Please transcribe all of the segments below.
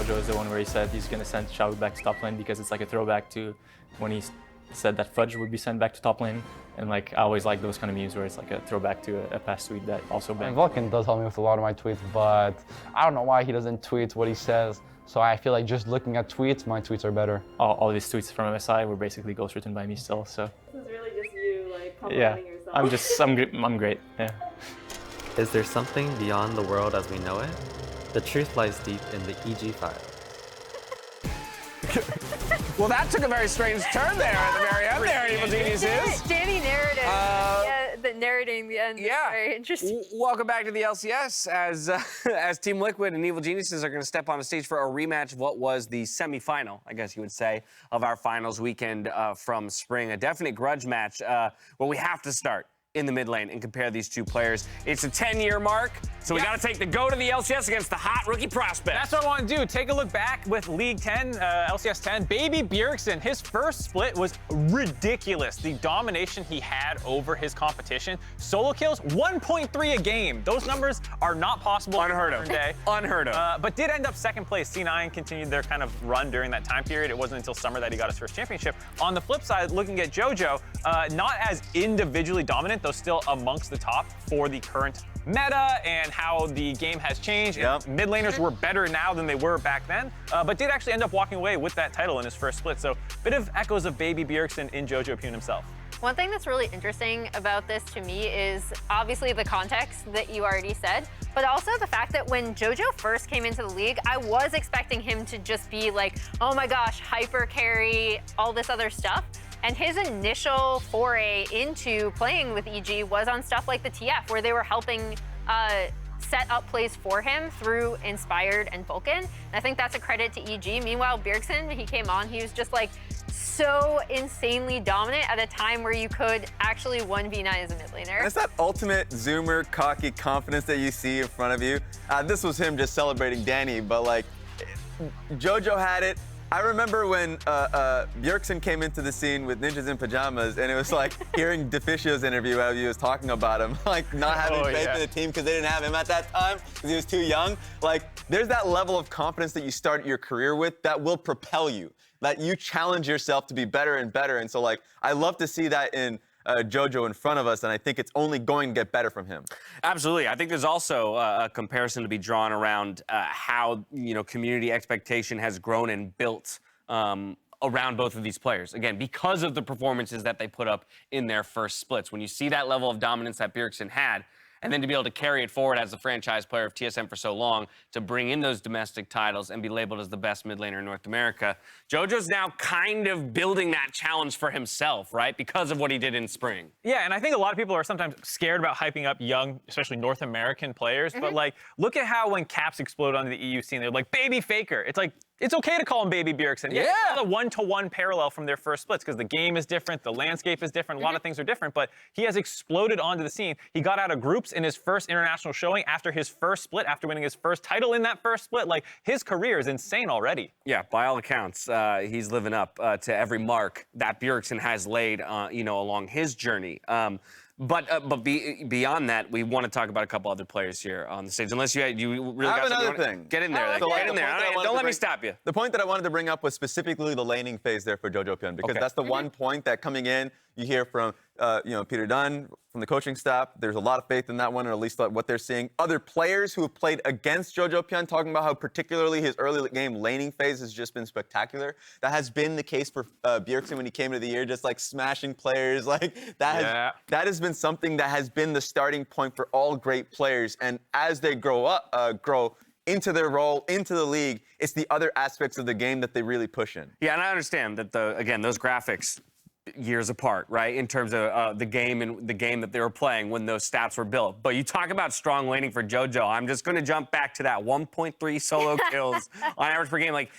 JoJo is the one where he said he's going to send Xiao back to top lane because it's like a throwback to when he said that Fudge would be sent back to top lane. And like I always like those kind of memes where it's like a throwback to a past tweet that also banged. Vulcan does help me with a lot of my tweets, but I don't know why he doesn't tweet what he says. So I feel like just looking at tweets, my tweets are better. All these tweets from MSI were basically ghostwritten by me still, so. This is really just you, like, complimenting yourself. I'm great, yeah. Is there something beyond the world as we know it? The truth lies deep in the EG file. Well, that took a very strange turn there at the very end there, Evil Geniuses. Danny narrative. Narrating the end. Yeah. Is very interesting. Welcome back to the LCS as Team Liquid and Evil Geniuses are going to step on the stage for a rematch of what was the semifinal, I guess you would say, of our finals weekend from spring. A definite grudge match where we have to start in the mid lane and compare these two players. It's a 10-year mark, so we got to take the go to the LCS against the hot rookie prospect. That's what I want to do. Take a look back with League 10, LCS 10. Baby Bjergsen, his first split was ridiculous. The domination he had over his competition. Solo kills, 1.3 a game. Those numbers are not possible. Unheard of. Day. Unheard of. But did end up second place. C9 continued their kind of run during that time period. It wasn't until summer that he got his first championship. On the flip side, looking at JoJo, not as individually dominant, though still amongst the top for the current meta and how the game has changed. Yep. Mid laners were better now than they were back then, but did actually end up walking away with that title in his first split. So a bit of echoes of Baby Bjergsen in jojopyun himself. One thing that's really interesting about this to me is obviously the context that you already said, but also the fact that when JoJo first came into the league, I was expecting him to just be like, oh my gosh, hyper carry, all this other stuff. And his initial foray into playing with EG was on stuff like the TF, where they were helping set up plays for him through Inspired and Vulcan. And I think that's a credit to EG. Meanwhile, Bjergsen, when he came on, he was just like so insanely dominant at a time where you could actually 1v9 as a mid laner. It's that ultimate zoomer, cocky confidence that you see in front of you. This was him just celebrating Danny, but like, JoJo had it. I remember when Bjergsen came into the scene with Ninjas in Pajamas, and it was like hearing DeFicio's interview how he was talking about him, like not having faith in the team because they didn't have him at that time because he was too young. Like, there's that level of confidence that you start your career with that will propel you, that you challenge yourself to be better and better. And so, like, I love to see that in JoJo in front of us, and I think it's only going to get better from him. Absolutely. I think there's also a comparison to be drawn around how, you know, community expectation has grown and built around both of these players. Again, because of the performances that they put up in their first splits. When you see that level of dominance that Bjergsen had, and then to be able to carry it forward as the franchise player of TSM for so long, to bring in those domestic titles and be labeled as the best mid laner in North America, JoJo's now kind of building that challenge for himself, right? Because of what he did in spring. Yeah, and I think a lot of people are sometimes scared about hyping up young, especially North American players, but like, look at how when Caps exploded onto the EU scene, they're like, Baby FLICKR. It's like, it's okay to call him Baby Bjergsen. Yeah. It's not a one-to-one parallel from their first splits because the game is different, the landscape is different, a lot of things are different, but he has exploded onto the scene. He got out of groups in his first international showing after his first split, after winning his first title in that first split. Like, his career is insane already. Yeah, by all accounts, he's living up to every mark that Bjergsen has laid, you know, along his journey. But beyond that, we want to talk about a couple other players here on the stage. Unless you really I have got another thing. Get in there. So, Get in there. Don't let me stop you. The point that I wanted to bring up was specifically the laning phase there for jojopyun, because that's the one point that coming in, you hear from you know, Peter Dunn, from the coaching staff. There's a lot of faith in that one, or at least what they're seeing. Other players who have played against jojopyun talking about how particularly his early game laning phase has just been spectacular. That has been the case for Bjergsen when he came into the year, just like smashing players. Like that has been something that has been the starting point for all great players. And as they grow into their role, into the league, it's the other aspects of the game that they really push in. Yeah, and I understand that again, those graphics years apart, right, in terms of the game and the game that they were playing when those stats were built. But you talk about strong laning for JoJo. I'm just going to jump back to that 1.3 solo kills on average per game. Like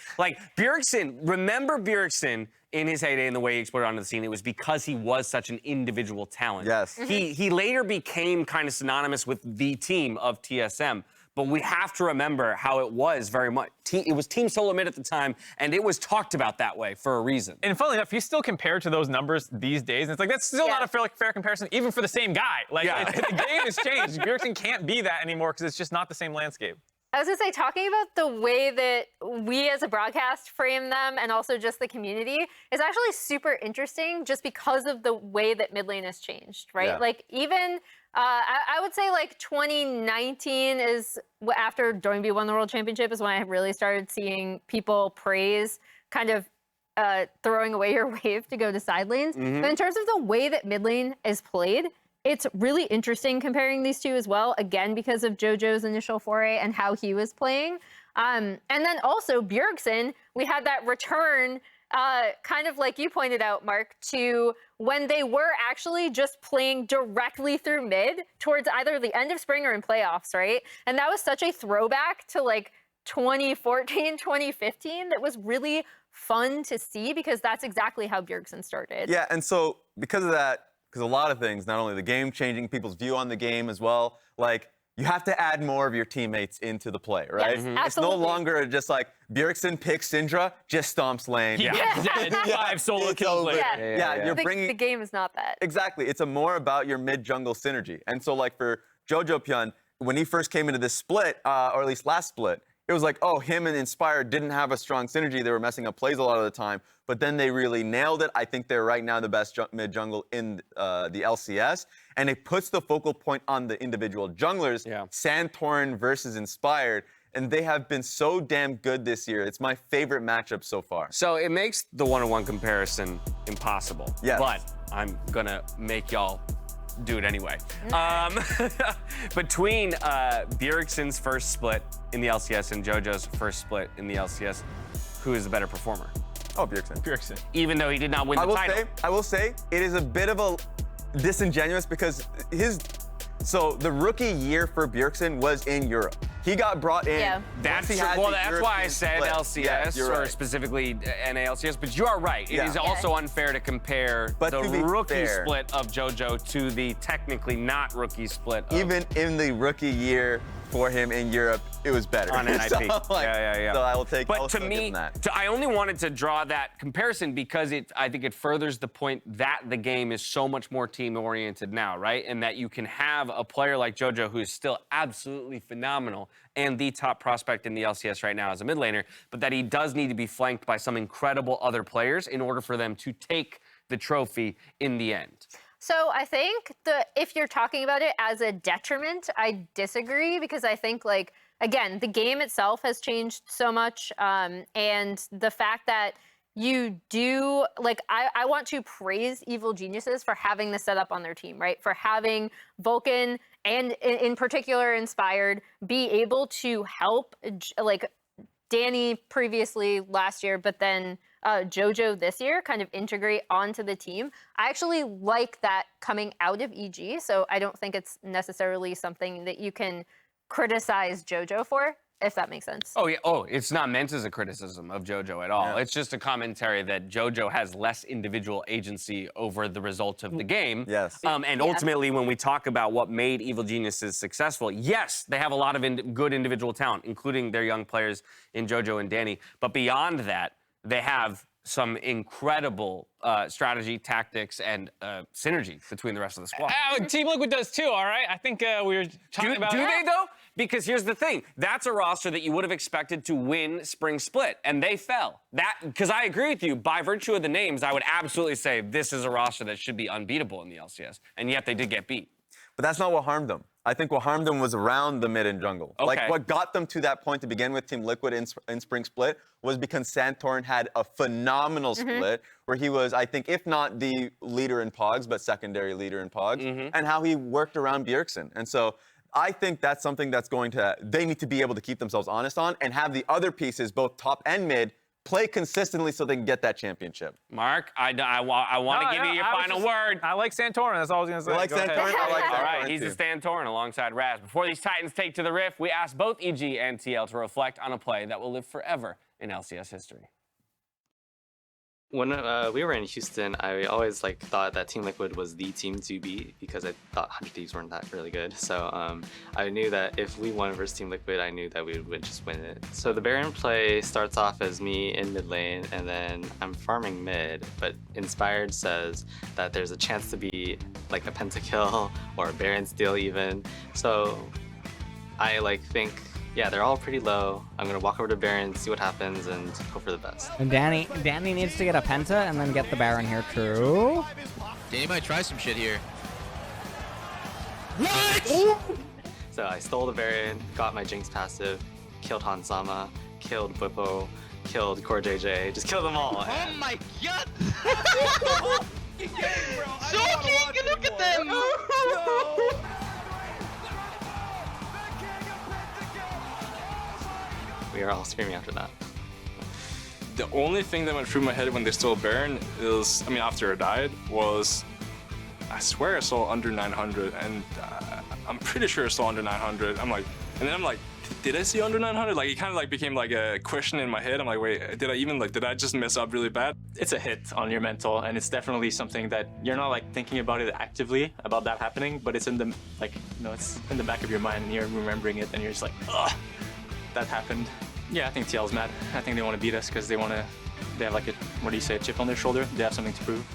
Bjergsen, remember Bjergsen in his heyday and the way he exploded onto the scene, it was because he was such an individual talent. Yes. He later became kind of synonymous with the team of TSM. But we have to remember how it was very much. It was Team Solo Mid at the time, and it was talked about that way for a reason. And funnily enough, he's still compared to those numbers these days. And it's like, that's still not a fair comparison, even for the same guy. Like, the game has changed. Bjergsen can't be that anymore because it's just not the same landscape. I was gonna say, talking about the way that we as a broadcast frame them and also just the community is actually super interesting just because of the way that mid lane has changed, right? Yeah. Like even, I would say like 2019 is after Doinby won the World Championship is when I really started seeing people praise kind of throwing away your wave to go to side lanes. But in terms of the way that mid lane is played, it's really interesting comparing these two as well, again, because of JoJo's initial foray and how he was playing. And then also Bjergsen, we had that return, kind of like you pointed out, Mark, to when they were actually just playing directly through mid towards either the end of spring or in playoffs, right? And that was such a throwback to like 2014, 2015 that was really fun to see because that's exactly how Bjergsen started. Yeah, and so because of that, because a lot of things, not only the game changing, people's view on the game as well, like you have to add more of your teammates into the play, right? Yes, It's absolutely. no longer just like Bjergsen picks Syndra, just stomps lane. It's 5 solo It's kills over. later. Yeah. You're The bringing game is not that. exactly. It's a more about your mid jungle synergy. And so like for jojopyun, when he first came into this split, or at least last split, it was like, oh, him and Inspired didn't have a strong synergy. They were messing up plays a lot of the time, but then they really nailed it. I think they're right now the best mid jungle in the LCS, and it puts the focal point on the individual junglers. Yeah. Santorin versus Inspired, and they have been so damn good this year. It's my favorite matchup so far. So it makes the one-on-one comparison impossible. Yes. But I'm gonna make y'all do it anyway. Between Bjergsen's first split in the LCS and JoJo's first split in the LCS, who is the better performer? Oh, Bjergsen. Bjergsen. Even though he did not win the title. I will say, it is a bit of a disingenuous because the rookie year for Bjergsen was in Europe. He got brought in. Yeah. That's once he true. had Well, the that's why I European said split. LCS Yeah, you're or right. specifically NALCS. But you are right. It Yeah. is also unfair to compare But the to be rookie fair- split of JoJo to the technically not rookie split of Even in the rookie year for him in Europe, it was better. on NIP. So, like, Yeah. So I will take. But I'll to still give me, him that. I only wanted to draw that comparison because I think it furthers the point that the game is so much more team-oriented now, right? And that you can have a player like JoJo who is still absolutely phenomenal and the top prospect in the LCS right now as a mid laner, but that he does need to be flanked by some incredible other players in order for them to take the trophy in the end. So I think if you're talking about it as a detriment, I disagree because I think like, again, the game itself has changed so much. And the fact that you do, like, I want to praise Evil Geniuses for having this set up on their team, right? For having Vulcan and in particular Inspired be able to help, like, Danny previously last year, but then JoJo this year kind of integrate onto the team. I actually like that coming out of EG, so I don't think it's necessarily something that you can criticize JoJo for, if that makes sense. Oh, yeah. Oh, it's not meant as a criticism of JoJo at all. Yeah. It's just a commentary that JoJo has less individual agency over the result of the game. Yes. And ultimately, when we talk about what made Evil Geniuses successful, yes, they have a lot of good individual talent, including their young players in JoJo and Danny. But beyond that, they have some incredible strategy, tactics, and synergy between the rest of the squad. Team Liquid does too, all right? I think we were talking about Do they though? Because here's the thing. That's a roster that you would have expected to win Spring Split, and they fell. Because I agree with you, by virtue of the names, I would absolutely say this is a roster that should be unbeatable in the LCS, and yet they did get beat. But that's not what harmed them. I think what harmed them was around the mid and jungle. Okay. Like what got them to that point to begin with, Team Liquid in Spring Split, was because Santorin had a phenomenal split where he was, I think, if not the leader in Pogs, but secondary leader in Pogs, and how he worked around Bjergsen. And so I think that's something that's they need to be able to keep themselves honest on and have the other pieces, both top and mid, play consistently so they can get that championship. Mark, I want to give you your final word. I like Santorin. That's all I was going to say. You like Go ahead. Santorin? I like All Santorin right, he's too. a Santorin alongside Raz. Before these Titans take to the riff, we asked both EG and TL to reflect on a play that will live forever in LCS history. When we were in Houston, I always thought that Team Liquid was the team to beat because I thought 100 Thieves weren't that really good. So I knew that if we won versus Team Liquid, I knew that we would just win it. So the Baron play starts off as me in mid lane, and then I'm farming mid, but Inspired says that there's a chance to be like a pentakill or a Baron steal even. So I think, Yeah, they're all pretty low. I'm gonna walk over to Baron, see what happens, and hope for the best. And Danny needs to get a Penta and then get the Baron here. True. Danny might try some shit here. What? So I stole the Baron, got my Jinx passive, killed Hansama, killed Bwipo, killed CoreJJ, just killed them all. Oh my god! So king, look at them! We are all screaming after that. The only thing that went through my head when they stole Baron is, I mean, after it died, was I swear I saw under 900, and I'm pretty sure I saw under 900. I'm like, and then I'm like, did I see under 900? Like, it kind of like became like a question in my head. I'm like, wait, did I just mess up really bad? It's a hit on your mental, and it's definitely something that you're not like thinking about it actively about that happening, but it's in the it's in the back of your mind, and you're remembering it, and you're just like, ugh, that happened. Yeah, I think TL's mad. I think they want to beat us because they have like a chip on their shoulder. They have something to prove.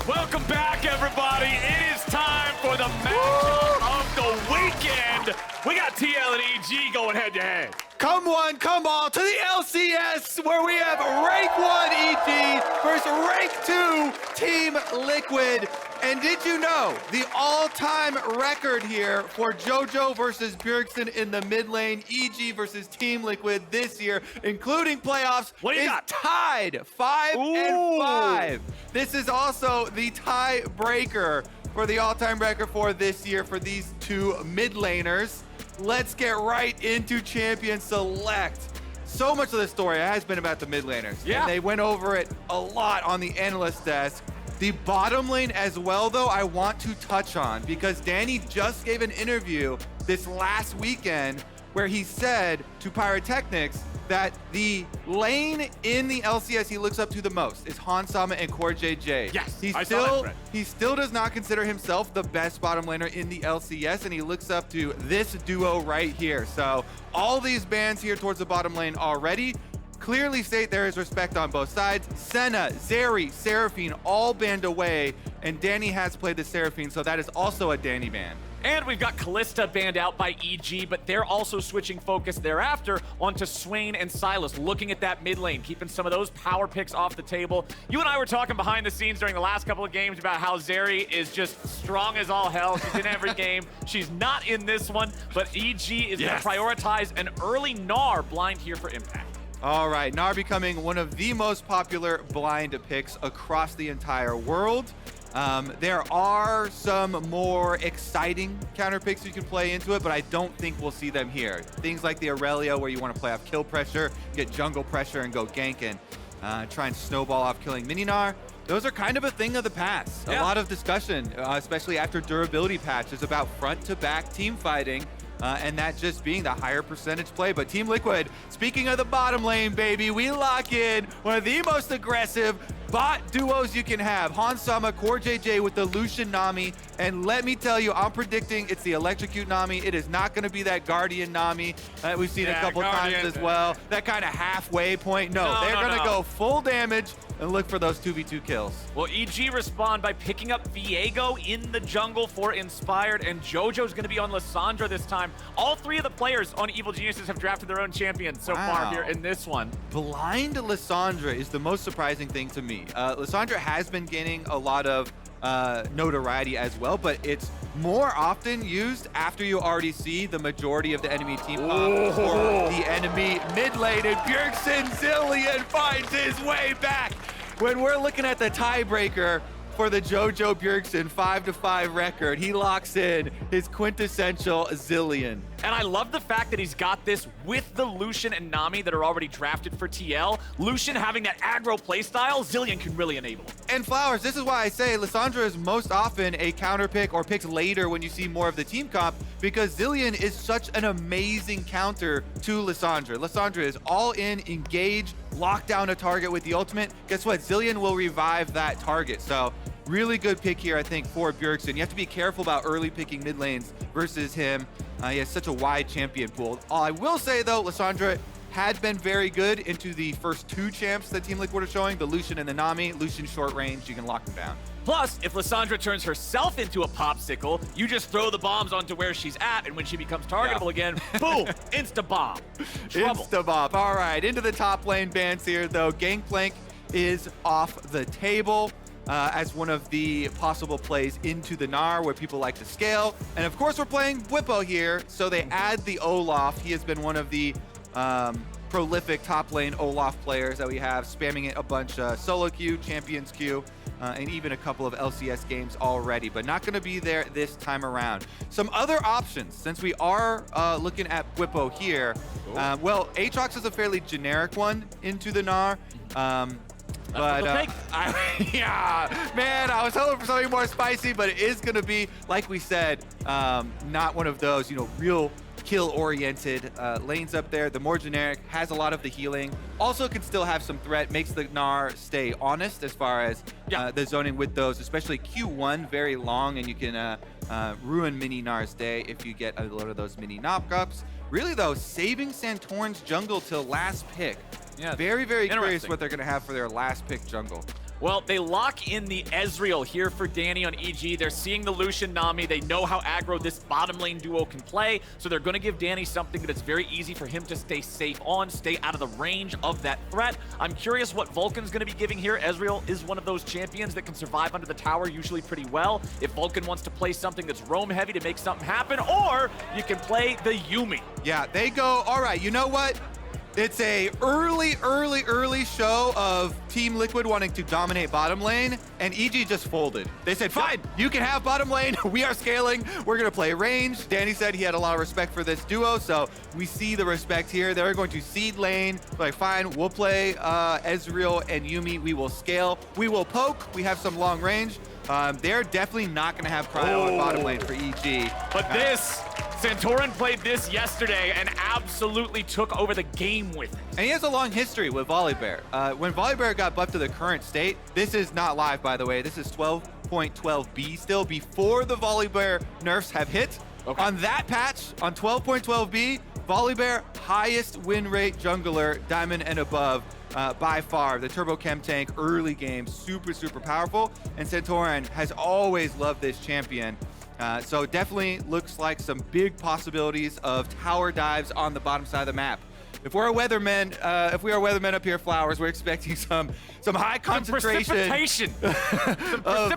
Welcome back, everybody. It is time for the matchup of the weekend. We got TL and EG going head-to-head. Come one, come all to the LCS, where we have rank 1 EG versus rank 2 Team Liquid. And did you know the all-time record here for JoJo versus Bjergsen in the mid lane, EG versus Team Liquid this year, including playoffs, is tied 5-5. This is also the tiebreaker for the all-time record for this year for these two mid laners. Let's get right into Champion Select. So much of the story has been about the mid laners. Yeah. And they went over it a lot on the analyst desk. The bottom lane as well, though, I want to touch on because Danny just gave an interview this last weekend where he said to Pyrotechnics that the lane in the LCS he looks up to the most is Hansama and CoreJJ. Yes, he still does not consider himself the best bottom laner in the LCS, and he looks up to this duo right here. So all these bans here towards the bottom lane already clearly state there is respect on both sides. Senna, Zeri, Seraphine all banned away, and Danny has played the Seraphine, so that is also a Danny ban. And we've got Kalista banned out by EG, but they're also switching focus thereafter onto Swain and Silas, looking at that mid lane, keeping some of those power picks off the table. You and I were talking behind the scenes during the last couple of games about how Zeri is just strong as all hell. She's in every game. She's not in this one, but EG is going to prioritize an early Gnar blind here for impact. All right, Gnar becoming one of the most popular blind picks across the entire world. There are some more exciting counter picks you can play into it, but I don't think we'll see them here. Things like the Aurelia, where you want to play off kill pressure, get jungle pressure, and go gank and try and snowball off killing mini Gnar. Those are kind of a thing of the past. A lot of discussion, especially after durability patches, about front-to-back team fighting. And that just being the higher percentage play. But Team Liquid, speaking of the bottom lane, baby, we lock in one of the most aggressive bot duos you can have. Hansama, CoreJJ with the Lucian Nami. And let me tell you, I'm predicting it's the Electrocute Nami. It is not going to be that Guardian Nami that we've seen a couple times as well. That kind of halfway point. No, they're going to go full damage and look for those 2v2 kills. Well, EG respond by picking up Viego in the jungle for Inspired, and JoJo's going to be on Lissandra this time. All three of the players on Evil Geniuses have drafted their own champions so far here in this one. Blind Lissandra is the most surprising thing to me. Lissandra has been gaining a lot of notoriety as well, but it's more often used after you already see the majority of the enemy team pop or the enemy mid lane, and Bjergsen Zilean finds his way back. When we're looking at the tiebreaker for the JoJo Bjergsen 5-5 record, he locks in his quintessential Zilean. And I love the fact that he's got this with the Lucian and Nami that are already drafted for TL. Lucian having that aggro playstyle, Zilean can really enable. And Flowers, this is why I say Lissandra is most often a counter pick or picks later when you see more of the team comp, because Zilean is such an amazing counter to Lissandra. Lissandra is all in, engage, lock down a target with the ultimate. Guess what? Zilean will revive that target. So really good pick here, I think, for Bjergsen. You have to be careful about early picking mid lanes versus him. He has such a wide champion pool. All I will say, though, Lissandra had been very good into the first 2 champs that Team Liquid are showing, the Lucian and the Nami. Lucian short range, you can lock them down. Plus, if Lissandra turns herself into a popsicle, you just throw the bombs onto where she's at, and when she becomes targetable again, boom, insta-bomb. Trouble. Insta-bomb. All right, into the top lane bans here, though. Gangplank is off the table as one of the possible plays into the Gnar, where people like to scale. And of course, we're playing Bwipo here, so they add the Olaf. He has been one of the prolific top lane Olaf players that we have, spamming it a bunch solo queue, champions queue, and even a couple of LCS games already, but not going to be there this time around. Some other options, since we are looking at Bwipo here. Well, Aatrox is a fairly generic one into the Gnar. Yeah, man, I was hoping for something more spicy, but it is going to be, like we said, not one of those, real kill-oriented lanes up there. The more generic has a lot of the healing. Also can still have some threat, makes the Gnar stay honest as far as the zoning with those, especially Q1, very long, and you can ruin mini Gnar's day if you get a lot of those mini knockups. Really, though, saving Santorin's jungle till last pick. Yeah, very, very curious what they're going to have for their last pick jungle. Well, they lock in the Ezreal here for Danny on EG. They're seeing the Lucian Nami. They know how aggro this bottom lane duo can play, so they're going to give Danny something that's very easy for him to stay safe on, stay out of the range of that threat. I'm curious what Vulcan's going to be giving here. Ezreal is one of those champions that can survive under the tower usually pretty well. If Vulcan wants to play something that's roam heavy to make something happen, or you can play the Yuumi. Yeah, they go, all right, you know what? It's a early show of Team Liquid wanting to dominate bottom lane, and EG just folded. They said, fine, you can have bottom lane. We are scaling. We're going to play range. Danny said he had a lot of respect for this duo, so we see the respect here. They're going to seed lane. Like, fine, we'll play Ezreal and Yuumi. We will scale. We will poke. We have some long range. They're definitely not going to have cryo on bottom lane for EG. But Santorin played this yesterday and absolutely took over the game with it. And he has a long history with Volibear. When Volibear got buffed to the current state, this is not live, by the way. This is 12.12b still, before the Volibear nerfs have hit. Okay. On that patch, on 12.12b, Volibear, highest win rate jungler, diamond and above. By far, the Turbo Chem tank early game, super powerful, and Santorin has always loved this champion. So definitely looks like some big possibilities of tower dives on the bottom side of the map. If we are weathermen up here, Flowers, we're expecting some high concentration of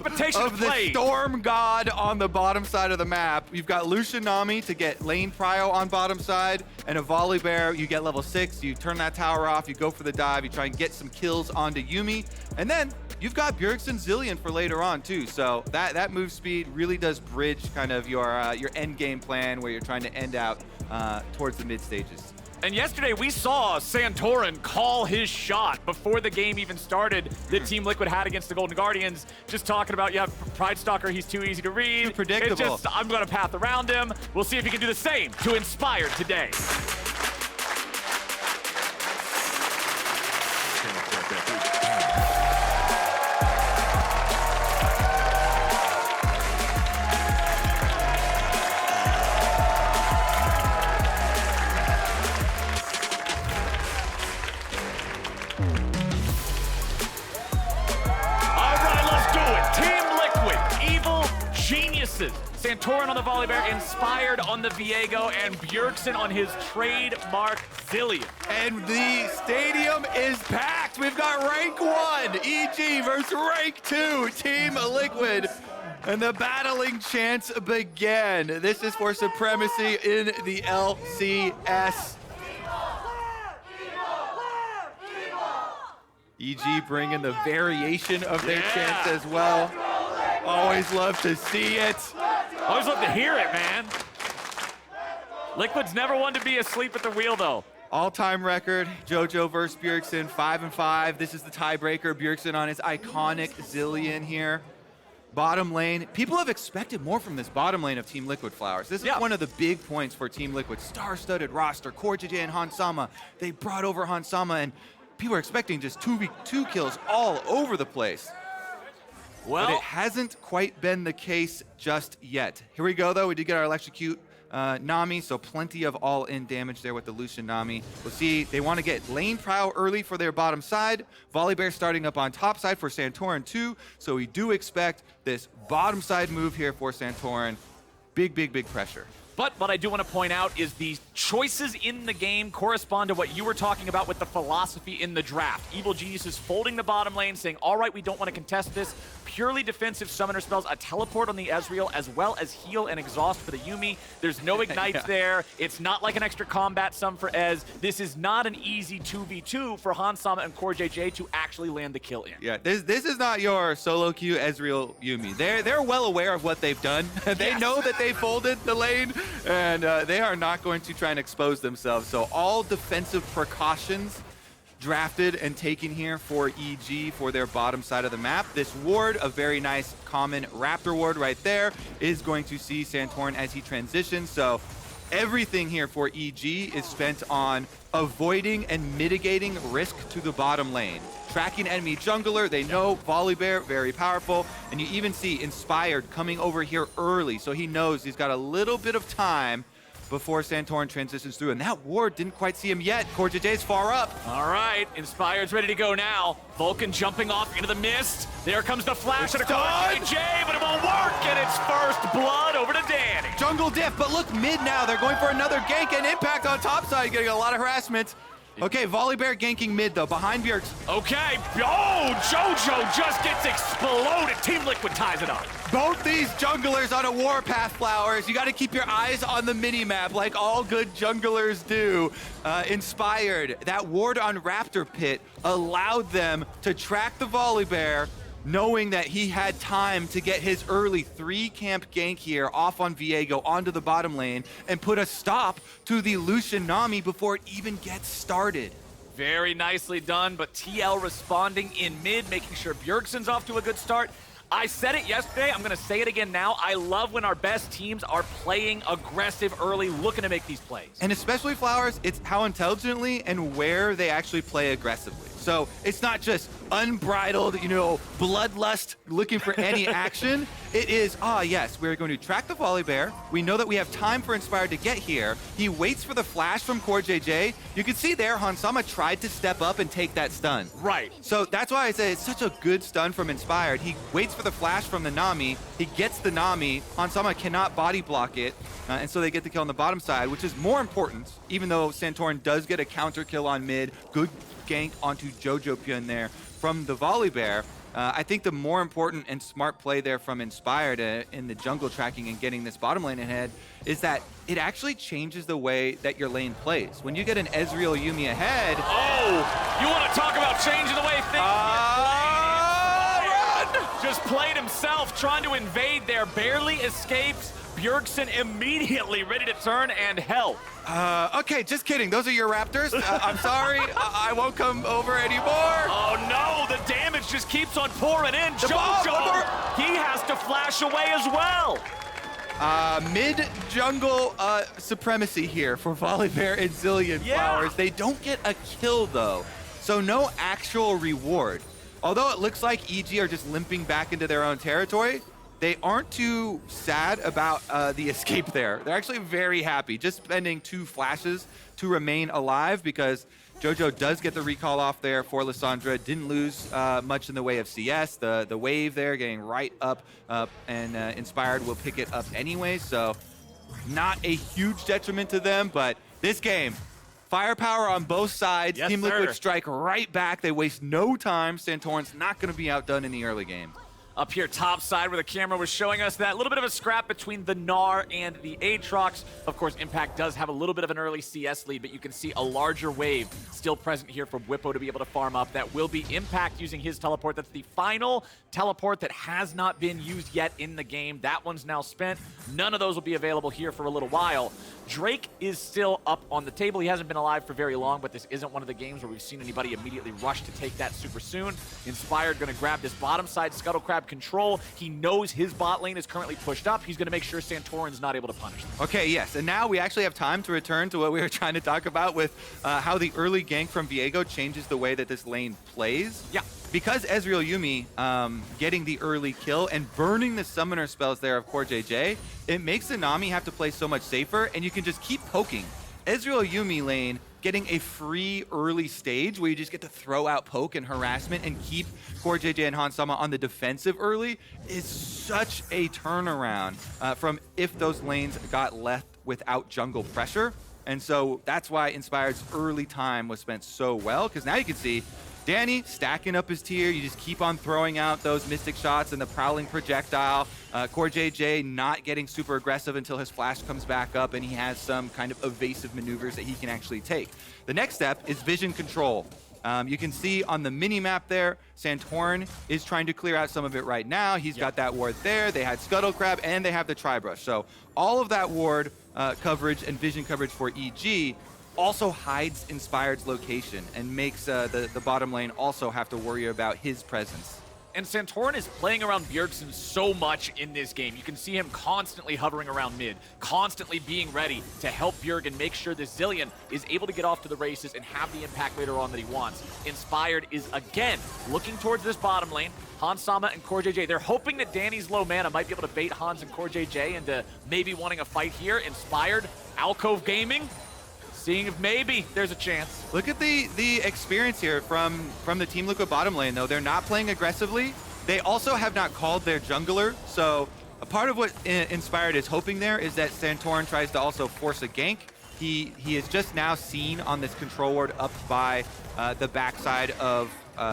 the storm god on the bottom side of the map. You've got Lucian Nami to get lane prio on bottom side, and a Volibear, you get level 6, you turn that tower off, you go for the dive, you try and get some kills onto Yuumi, and then you've got Bjergsen Zilean for later on too. So that move speed really does bridge kind of your end game plan where you're trying to end out towards the mid stages. And yesterday we saw Santorin call his shot before the game even started that Team Liquid had against the Golden Guardians. Just talking about, Pride Stalker, he's too easy to read. Too predictable. I'm going to path around him. We'll see if he can do the same to Inspired today. Santorin on the Volibear, Inspired on the Viego, and Bjergsen on his trademark Zilean. And the stadium is packed. We've got rank 1, EG versus rank 2, Team Liquid. And the battling chants begin. This is for supremacy in the LCS. EG bringing the variation of their chants as well. Always love to see it. Always love to hear it, man. Liquid's never one to be asleep at the wheel, though. All-time record, JoJo versus Bjergsen, 5-5. This is the tiebreaker. Bjergsen on his iconic Zilean here. Bottom lane. People have expected more from this bottom lane of Team Liquid, Flowers. This is one of the big points for Team Liquid. Star-studded roster, CoreJJ and Hansama. They brought over Hansama, and people are expecting just 2v2 kills all over the place. Well, but it hasn't quite been the case just yet. Here we go, though. We did get our electrocute Nami, so plenty of all-in damage there with the Lucian Nami. We'll see, they want to get lane prow early for their bottom side. Volibear starting up on top side for Santorin too, so we do expect this bottom side move here for Santorin. Big, big, big pressure. But what I do want to point out is the choices in the game correspond to what you were talking about with the philosophy in the draft. Evil Genius is folding the bottom lane, saying, all right, we don't want to contest this. Purely defensive summoner spells, a teleport on the Ezreal, as well as heal and exhaust for the Yuumi. There's no ignites there. It's not like an extra combat sum for Ez. This is not an easy 2v2 for Hansama and CoreJJ to actually land the kill in. Yeah, this is not your solo queue Ezreal Yuumi. They're well aware of what they've done. They know that they folded the lane, and they are not going to try and expose themselves. So all defensive precautions drafted and taken here for EG for their bottom side of the map. This ward, a very nice common Raptor ward right there, is going to see Santorin as he transitions. So everything here for EG is spent on avoiding and mitigating risk to the bottom lane. Tracking enemy jungler, they know Volibear, very powerful, and you even see Inspired coming over here early, so he knows he's got a little bit of time before Santorin transitions through, and that ward didn't quite see him yet. CoreJJ's far up. All right, Inspired's ready to go now. Vulcan jumping off into the mist. There comes the flash of CoreJJ, but it won't work, and it's first blood over to Danny. Jungle diff, but look mid now. They're going for another gank, and Impact on top side, getting a lot of harassment. Okay, Volibear ganking mid though, behind Bjergsen. Okay, oh, JoJo just gets exploded. Team Liquid ties it up. Both these junglers on a warpath, Flowers. You got to keep your eyes on the mini-map like all good junglers do. Inspired, that ward on Raptor Pit allowed them to track the Volibear, knowing that he had time to get his early 3-camp gank here off on Viego onto the bottom lane and put a stop to the Lucian Nami before it even gets started. Very nicely done, but TL responding in mid, making sure Bjergsen's off to a good start. I said it yesterday, I'm going to say it again now. I love when our best teams are playing aggressive early, looking to make these plays. And especially Flowers, it's how intelligently and where they actually play aggressively. So it's not just unbridled, bloodlust looking for any action. It is, yes, we're going to track the Volibear. We know that we have time for Inspired to get here. He waits for the flash from CoreJJ. You can see there, Hansama tried to step up and take that stun. Right. So that's why I say it's such a good stun from Inspired. He waits for the flash from the Nami. He gets the Nami. Hansama cannot body block it. And so they get the kill on the bottom side, which is more important, even though Santorin does get a counter kill on mid. Good gank onto jojopyun there from the Volibear. I think the more important and smart play there from Inspired in the jungle tracking and getting this bottom lane ahead is that it actually changes the way that your lane plays. When you get an Ezreal Yuumi ahead... Oh! You want to talk about changing the way things run! Just played himself, trying to invade there, barely escapes. Bjergsen immediately ready to turn and help. Okay, just kidding. Those are your Raptors. I'm sorry. I won't come over anymore. Oh, no. The damage just keeps on pouring in. JoJo, he has to flash away as well. Mid-jungle supremacy here for Volibear and Zilean Flowers. They don't get a kill, though, so no actual reward. Although it looks like EG are just limping back into their own territory, they aren't too sad about the escape there. They're actually very happy, just spending 2 flashes to remain alive because JoJo does get the recall off there for Lissandra. Didn't lose much in the way of CS. The wave there getting right up, and Inspired will pick it up anyway, so not a huge detriment to them, but this game, firepower on both sides. Yes, Team Liquid sir. strike right back. They waste no time. Santorin's not going to be outdone in the early game. Up here top side where the camera was showing us that little bit of a scrap between the Gnar and the Aatrox. Of course, Impact does have a little bit of an early CS lead, but you can see a larger wave still present here for Bwipo to be able to farm up. That will be Impact using his teleport. That's the final teleport that has not been used yet in the game. That one's now spent. None of those will be available here for a little while. Drake is still up on the table. He hasn't been alive for very long, but this isn't one of the games where we've seen anybody immediately rush to take that super soon. Inspired going to grab this bottom side Scuttle Crab control. He knows his bot lane is currently pushed up. He's going to make sure Santorin's not able to punish them. Okay, yes, and now we actually have time to return to what we were trying to talk about with how the early gank from Viego changes the way that this lane plays. Yeah. Because Ezreal Yuumi getting the early kill and burning the summoner spells there of CoreJJ, it makes the Nami have to play so much safer, and you can just keep poking. Ezreal Yuumi lane getting a free early stage where you just get to throw out poke and harassment and keep CoreJJ and Hansama on the defensive early is such a turnaround from if those lanes got left without jungle pressure. And so that's why Inspired's early time was spent so well, because now you can see Danny stacking up his tier. You just keep on throwing out those Mystic shots and the Prowling projectile. CoreJJ not getting super aggressive until his flash comes back up and he has some kind of evasive maneuvers that he can actually take. The next step is vision control. You can see on the mini-map there, Santorin is trying to clear out some of it right now. He's got that ward there. They had Scuttle Crab and they have the Tri-Brush. So all of that ward coverage and vision coverage for EG also hides Inspired's location and makes the bottom lane also have to worry about his presence. And Santorin is playing around Bjergsen so much in this game. You can see him constantly hovering around mid, constantly being ready to help Bjergsen make sure the Zilean is able to get off to the races and have the impact later on that he wants. Inspired is again looking towards this bottom lane. Hansama and CoreJJ, they're hoping that Danny's low mana might be able to bait Hans and CoreJJ into maybe wanting a fight here. Inspired, Alcove Gaming, seeing if maybe there's a chance. Look at the experience here from the Team Liquid bottom lane, though. They're not playing aggressively. They also have not called their jungler, so a part of what Inspired is hoping there is that Santorin tries to also force a gank. He is just now seen on this control ward up by the backside of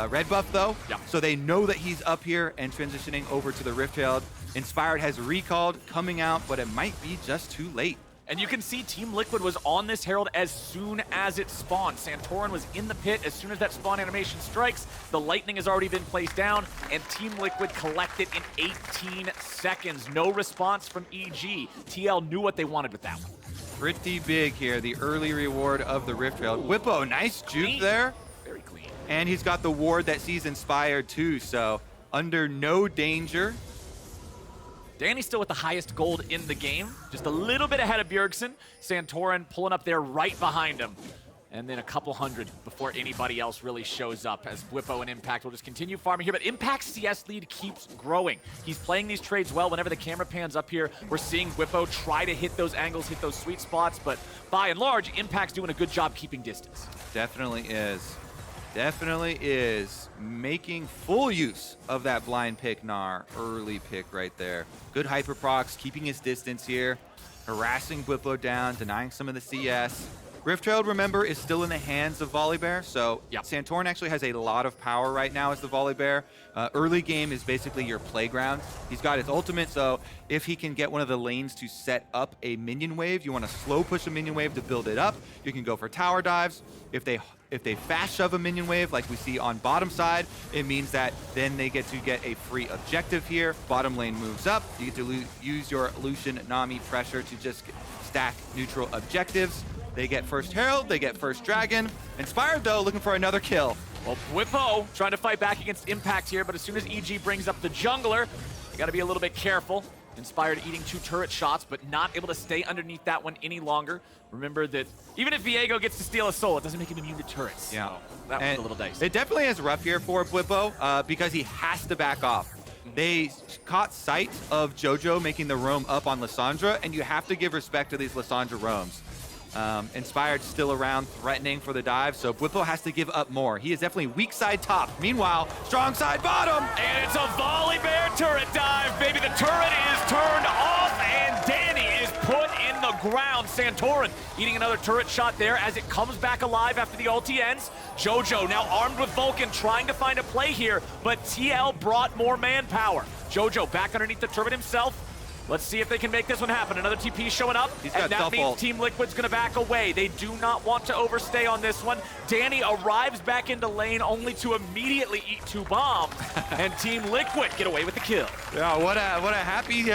Red Buff, though. Yeah. So they know that he's up here and transitioning over to the Rift Herald. Inspired has recalled, coming out, but it might be just too late. And you can see Team Liquid was on this Herald as soon as it spawned. Santorin was in the pit as soon as that spawn animation strikes. The lightning has already been placed down, and Team Liquid collected in 18 seconds. No response from EG. TL knew what they wanted with that one. Pretty big here, the early reward of the Rift Herald. Bwipo, nice juke there. Very clean. And he's got the ward that sees Inspired too, so under no danger. Danny's still with the highest gold in the game, just a little bit ahead of Bjergsen. Santorin pulling up there right behind him. And then a couple hundred before anybody else really shows up, as Bwipo and Impact will just continue farming here. But Impact's CS lead keeps growing. He's playing these trades well. Whenever the camera pans up here, we're seeing Bwipo try to hit those angles, hit those sweet spots. But by and large, Impact's doing a good job keeping distance. Definitely is. Definitely is making full use of that blind pick Gnar. Early pick right there. Good hyper procs, keeping his distance here, harassing Bwipo down, denying some of the CS. Rift Herald, remember, is still in the hands of Volibear, so Santorin actually has a lot of power right now as the Volibear. Early game is basically your playground. He's got his ultimate, so if he can get one of the lanes to set up a minion wave, you want to slow push a minion wave to build it up. You can go for tower dives. If they fast shove a minion wave like we see on bottom side, it means that then they get to get a free objective here. Bottom lane moves up. You get to use your Lucian Nami pressure to just stack neutral objectives. They get first Herald, they get first Dragon. Inspired, though, looking for another kill. Well, Bwipo trying to fight back against Impact here, but as soon as EG brings up the jungler, they got to be a little bit careful. Inspired eating 2 turret shots, but not able to stay underneath that one any longer. Remember that even if Viego gets to steal a soul, it doesn't make him immune to turrets. Yeah. So that was a little dicey. It definitely is rough here for Bwipo because he has to back off. They caught sight of JoJo making the roam up on Lissandra, and you have to give respect to these Lissandra roams. Inspired still around, threatening for the dive, so Bwipo has to give up more. He is definitely weak side top. Meanwhile, strong side bottom. And it's a Volibear turret dive, baby. The turret is turned off, and Danny is put in the ground. Santorin eating another turret shot there as it comes back alive after the ulti ends. JoJo now armed with Vulcan, trying to find a play here, but TL brought more manpower. JoJo back underneath the turret himself. Let's see if they can make this one happen. Another TP showing up, and that means Team Liquid's gonna back away. They do not want to overstay on this one. Danny arrives back into lane only to immediately eat 2 bombs, and Team Liquid get away with the kill. Yeah, what a happy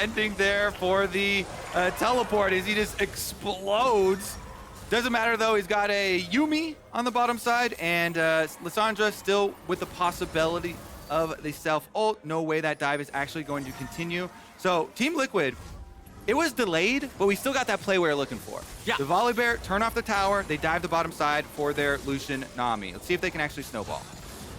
ending there for the teleport as he just explodes. Doesn't matter though, he's got a Yuumi on the bottom side, and Lissandra still with the possibility of the self-ult. No way that dive is actually going to continue. So Team Liquid, it was delayed, but we still got that play we were looking for. Yeah. The Volibear turn off the tower. They dive the bottom side for their Lucian Nami. Let's see if they can actually snowball.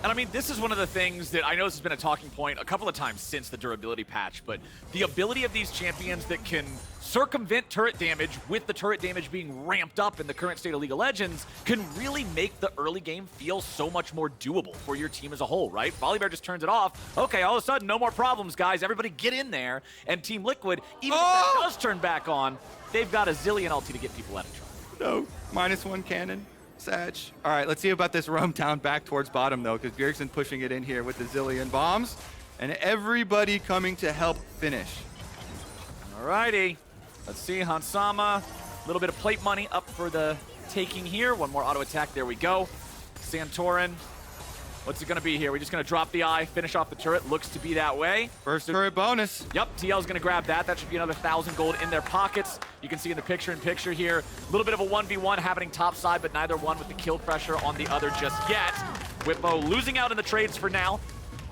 And I mean, this is one of the things that I know this has been a talking point a couple of times since the durability patch, but the ability of these champions that can circumvent turret damage with the turret damage being ramped up in the current state of League of Legends can really make the early game feel so much more doable for your team as a whole, right? Volibear just turns it off. Okay, all of a sudden, no more problems, guys. Everybody get in there. And Team Liquid, even if that does turn back on, they've got a Zilean ulti to get people out of trouble. No, -1 cannon. Sag. All right, let's see about this roam down back towards bottom, though, because Bjergsen pushing it in here with the Zilean bombs, and everybody coming to help finish. All righty. Let's see, Hansama. A little bit of plate money up for the taking here. One more auto attack. There we go. Santorin. What's it going to be here? We're just going to drop the eye, finish off the turret. Looks to be that way. First turret bonus. Yep, TL's going to grab that. That should be another 1,000 gold in their pockets. You can see in the picture here. A little bit of a 1v1 happening top side, but neither one with the kill pressure on the other just yet. Bwipo losing out in the trades for now.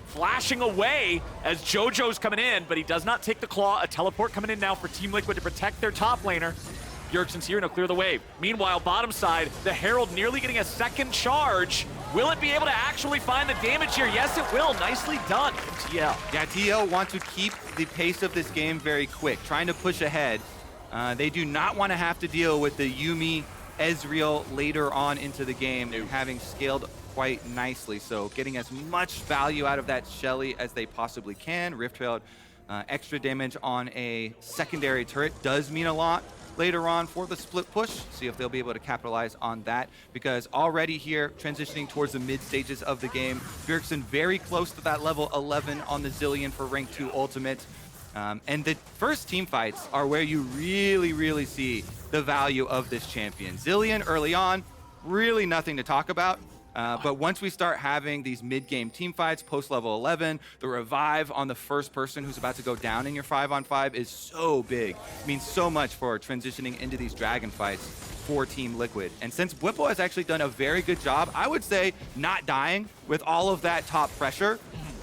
Flashing away as JoJo's coming in, but he does not take the claw. A teleport coming in now for Team Liquid to protect their top laner. Bjergsen's here, and he'll clear the wave. Meanwhile, bottom side, the Herald nearly getting a second charge. Will it be able to actually find the damage here? Yes, it will. Nicely done from TL. Yeah, TL want to keep the pace of this game very quick, trying to push ahead. They do not want to have to deal with the Yuumi Ezreal later on into the game, having scaled quite nicely. So getting as much value out of that Shelly as they possibly can. Rift Herald, extra damage on a secondary turret does mean a lot later on for the split push. See if they'll be able to capitalize on that, because already here, transitioning towards the mid stages of the game, Bjergsen very close to that level 11 on the Zilean for rank 2 ultimate. And the first team fights are where you really see the value of this champion. Zilean early on, really nothing to talk about. But once we start having these mid-game team fights, post-level 11, the revive on the first person who's about to go down in your 5-on-5 is so big. It means so much for transitioning into these dragon fights for Team Liquid. And since Bwipo has actually done a very good job, I would say not dying with all of that top pressure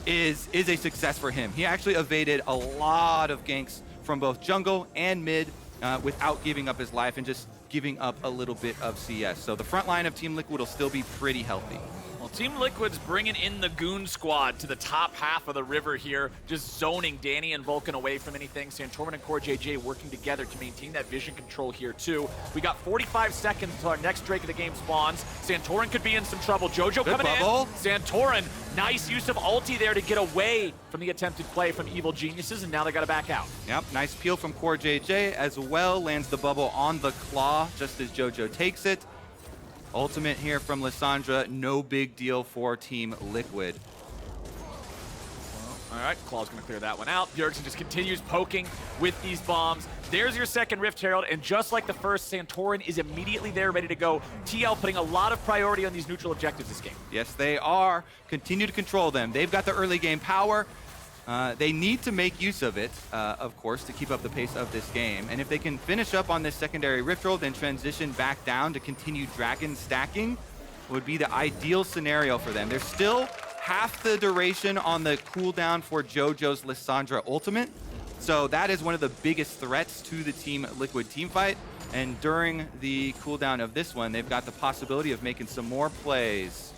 is a success for him. He actually evaded a lot of ganks from both jungle and mid without giving up his life and just giving up a little bit of CS. So the front line of Team Liquid will still be pretty healthy. Well, Team Liquid's bringing in the Goon Squad to the top half of the river here, just zoning Danny and Vulcan away from anything. Santorin and CoreJJ working together to maintain that vision control here too. We got 45 seconds until our next Drake of the game spawns. Santorin could be in some trouble. JoJo Good coming bubble. in. Santorin, nice use of ulti there to get away from the attempted play from Evil Geniuses, and now they got to back out. Yep, nice peel from CoreJJ as well. Lands the bubble on the claw just as JoJo takes it. Ultimate here from Lissandra, no big deal for Team Liquid. All right, Claw's going to clear that one out. Bjergsen just continues poking with these bombs. There's your second Rift Herald, and just like the first, Santorin is immediately there, ready to go. TL putting a lot of priority on these neutral objectives this game. Yes, they are. Continue to control them. They've got the early game power. They need to make use of it, of course, to keep up the pace of this game. And if they can finish up on this secondary Rift Herald, then transition back down to continue dragon stacking, would be the ideal scenario for them. There's still half the duration on the cooldown for JoJo's Lissandra ultimate. So that is one of the biggest threats to the Team Liquid teamfight. And during the cooldown of this one, they've got the possibility of making some more plays.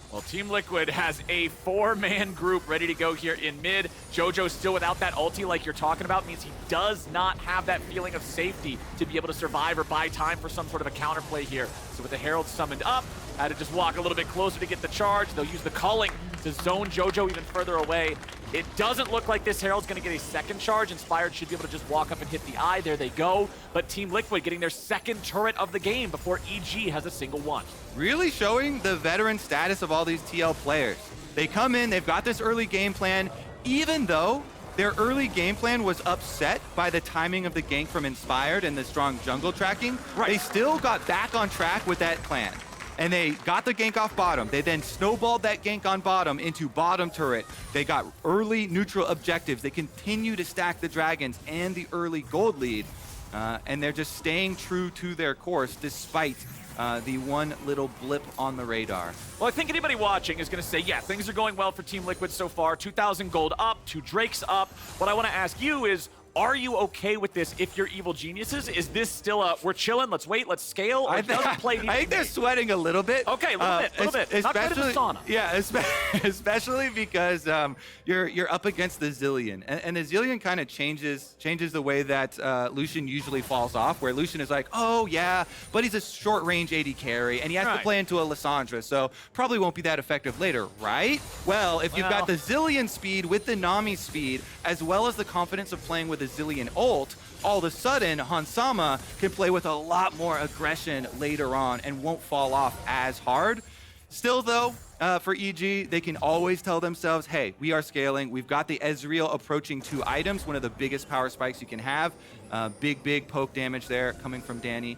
Well, Team Liquid has a 4-man group ready to go here in mid. JoJo still without that ulti like you're talking about means he does not have that feeling of safety to be able to survive or buy time for some sort of a counterplay here. So with the Herald summoned up, had to just walk a little bit closer to get the charge. They'll use the culling to zone JoJo even further away. It doesn't look like this Herald's going to get a second charge. Inspired should be able to just walk up and hit the eye. There they go. But Team Liquid getting their second turret of the game before EG has a single one. Really showing the veteran status of all these TL players. They come in, they've got this early game plan, even though their early game plan was upset by the timing of the gank from Inspired and the strong jungle tracking. Right. They still got back on track with that plan. And they got the gank off bottom. They then snowballed that gank on bottom into bottom turret. They got early neutral objectives. They continue to stack the dragons and the early gold lead. And they're just staying true to their course despite the one little blip on the radar. Well, I think anybody watching is going to say, yeah, things are going well for Team Liquid so far. 2,000 gold up, 2 Drakes up. What I want to ask you is, are you okay with this if you're Evil Geniuses? Is this still a, we're chilling, let's wait, let's scale? Or I think they're sweating a little bit. Okay, a little bit. Not quite in the sauna. Yeah, especially because you're up against the Zilean. And the Zilean kind of changes the way that Lucian usually falls off, where Lucian is like, oh yeah, but he's a short-range AD carry, and he has to play into a Lissandra, so probably won't be that effective later, right? Well, if you've got the Zilean speed with the Nami speed, as well as the confidence of playing with the Zilean ult, all of a sudden, Hansama can play with a lot more aggression later on and won't fall off as hard. Still though, for EG, they can always tell themselves, hey, we are scaling. We've got the Ezreal approaching 2 items, one of the biggest power spikes you can have. Big poke damage there coming from Danny,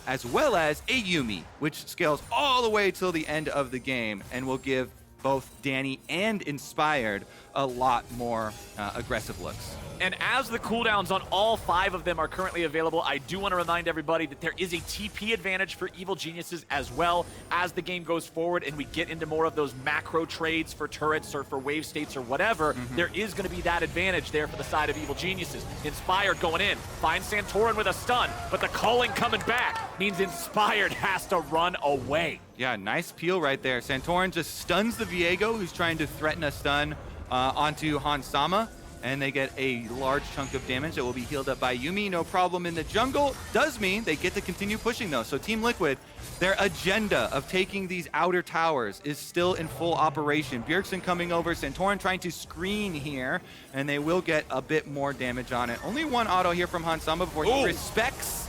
as well as a Yuumi, which scales all the way till the end of the game and will give both Danny and Inspired a lot more aggressive looks. And as the cooldowns on all 5 of them are currently available, I do want to remind everybody that there is a TP advantage for Evil Geniuses as well as the game goes forward and we get into more of those macro trades for turrets or for wave states or whatever. There is going to be that advantage there for the side of Evil Geniuses. Inspired going in, finds Santorin with a stun, but the calling coming back means Inspired has to run away. Yeah, nice peel right there. Santorin just stuns the Viego, who's trying to threaten a stun onto Hansama, and they get a large chunk of damage that will be healed up by Yuumi. No problem in the jungle. Does mean they get to continue pushing though. So Team Liquid, their agenda of taking these outer towers is still in full operation. Bjergsen coming over, Santorin trying to screen here, and they will get a bit more damage on it. Only 1 auto here from Hansama before he respects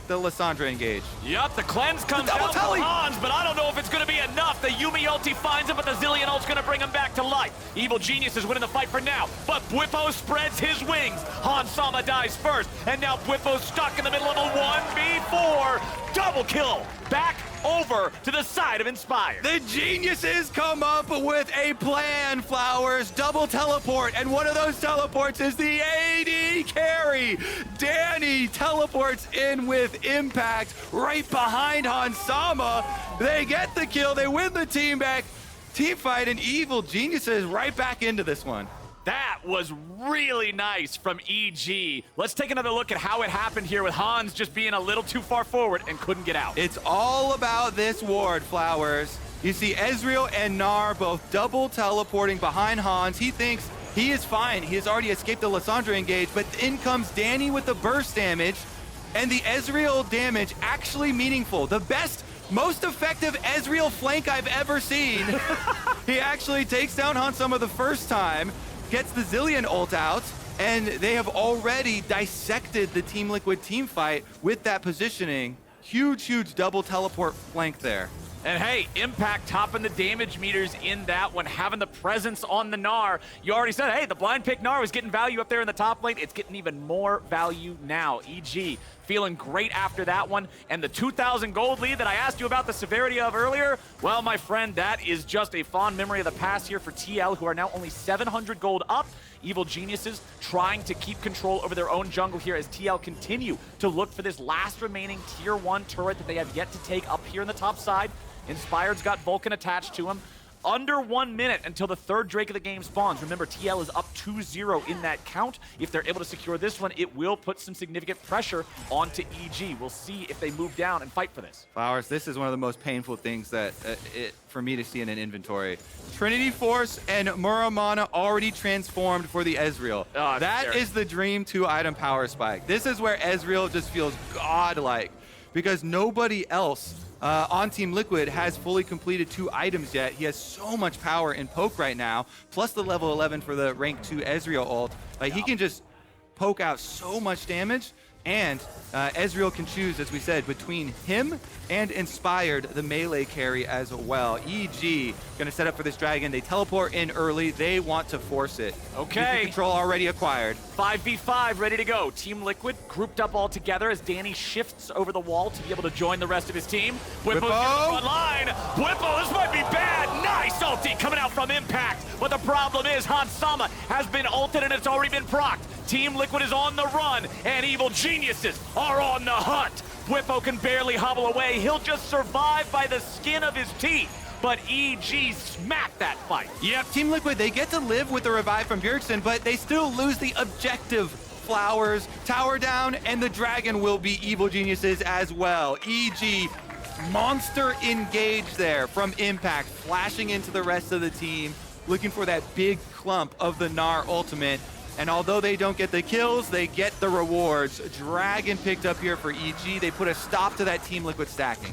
the Lissandra engage. Yep, the cleanse comes out from Hans, but I don't know if it's going to be enough. The Yuumi ulti finds him, but the Zilean ult's going to bring him back to life. Evil Genius is winning the fight for now, but Bwipo spreads his wings. Hansama dies first, and now Bwipo's stuck in the middle of a 1v4. Double kill. Back over to the side of Inspired. The Geniuses come up with a plan, Flowers. Double teleport, and one of those teleports is the AD carry. Danny teleports in with impact right behind Hansama. They get the kill, they win the team back. Team fight, and Evil Geniuses right back into this one. That was really nice from EG. Let's take another look at how it happened here with Hans just being a little too far forward and couldn't get out. It's all about this ward, Flowers. You see Ezreal and Gnar both double teleporting behind Hans. He thinks he is fine. He has already escaped the Lissandra engage, but in comes Danny with the burst damage, and the Ezreal damage actually meaningful. The best, most effective Ezreal flank I've ever seen. He actually takes down Hansama the first time, gets the Zilean ult out, and they have already dissected the Team Liquid team fight with that positioning. Huge double teleport flank there. And hey, Impact topping the damage meters in that one, having the presence on the Gnar. You already said, hey, the blind pick Gnar was getting value up there in the top lane. It's getting even more value now. EG feeling great after that one. And the 2,000 gold lead that I asked you about the severity of earlier, well, my friend, that is just a fond memory of the past here for TL, who are now only 700 gold up. Evil Geniuses trying to keep control over their own jungle here as TL continue to look for this last remaining tier 1 turret that they have yet to take up here in the top side. Inspired's got Vulcan attached to him. Under 1 minute until the 3rd Drake of the game spawns. Remember, TL is up 2-0 in that count. If they're able to secure this one, it will put some significant pressure onto EG. We'll see if they move down and fight for this. Flowers, this is one of the most painful things that for me to see in an inventory. Trinity Force and Muramana already transformed for the Ezreal. That is the dream 2-item power spike. This is where Ezreal just feels godlike because nobody else on Team Liquid has fully completed 2 items yet. He has so much power in poke right now, plus the level 11 for the rank 2 Ezreal ult. Like, he can just poke out so much damage, and Ezreal can choose, as we said, between him and Inspired, the melee carry as well. EG gonna set up for this dragon. They teleport in early. They want to force it. Okay. Control already acquired. 5v5 ready to go. Team Liquid grouped up all together as Danny shifts over the wall to be able to join the rest of his team. Bwipo's online. Bwipo, this might be bad. Nice ulti coming out from Impact. But the problem is Hansama has been ulted and it's already been procced. Team Liquid is on the run and Evil Geniuses are on the hunt. Bwipo can barely hobble away. He'll just survive by the skin of his teeth. But EG smacked that fight. Yep, Team Liquid, they get to live with the revive from Bjergsen, but they still lose the objective. Flowers, tower down, and the dragon will be Evil Geniuses as well. EG, monster engage there from Impact, flashing into the rest of the team, looking for that big clump of the Gnar ultimate. And although they don't get the kills, they get the rewards. Dragon picked up here for EG. They put a stop to that Team Liquid stacking.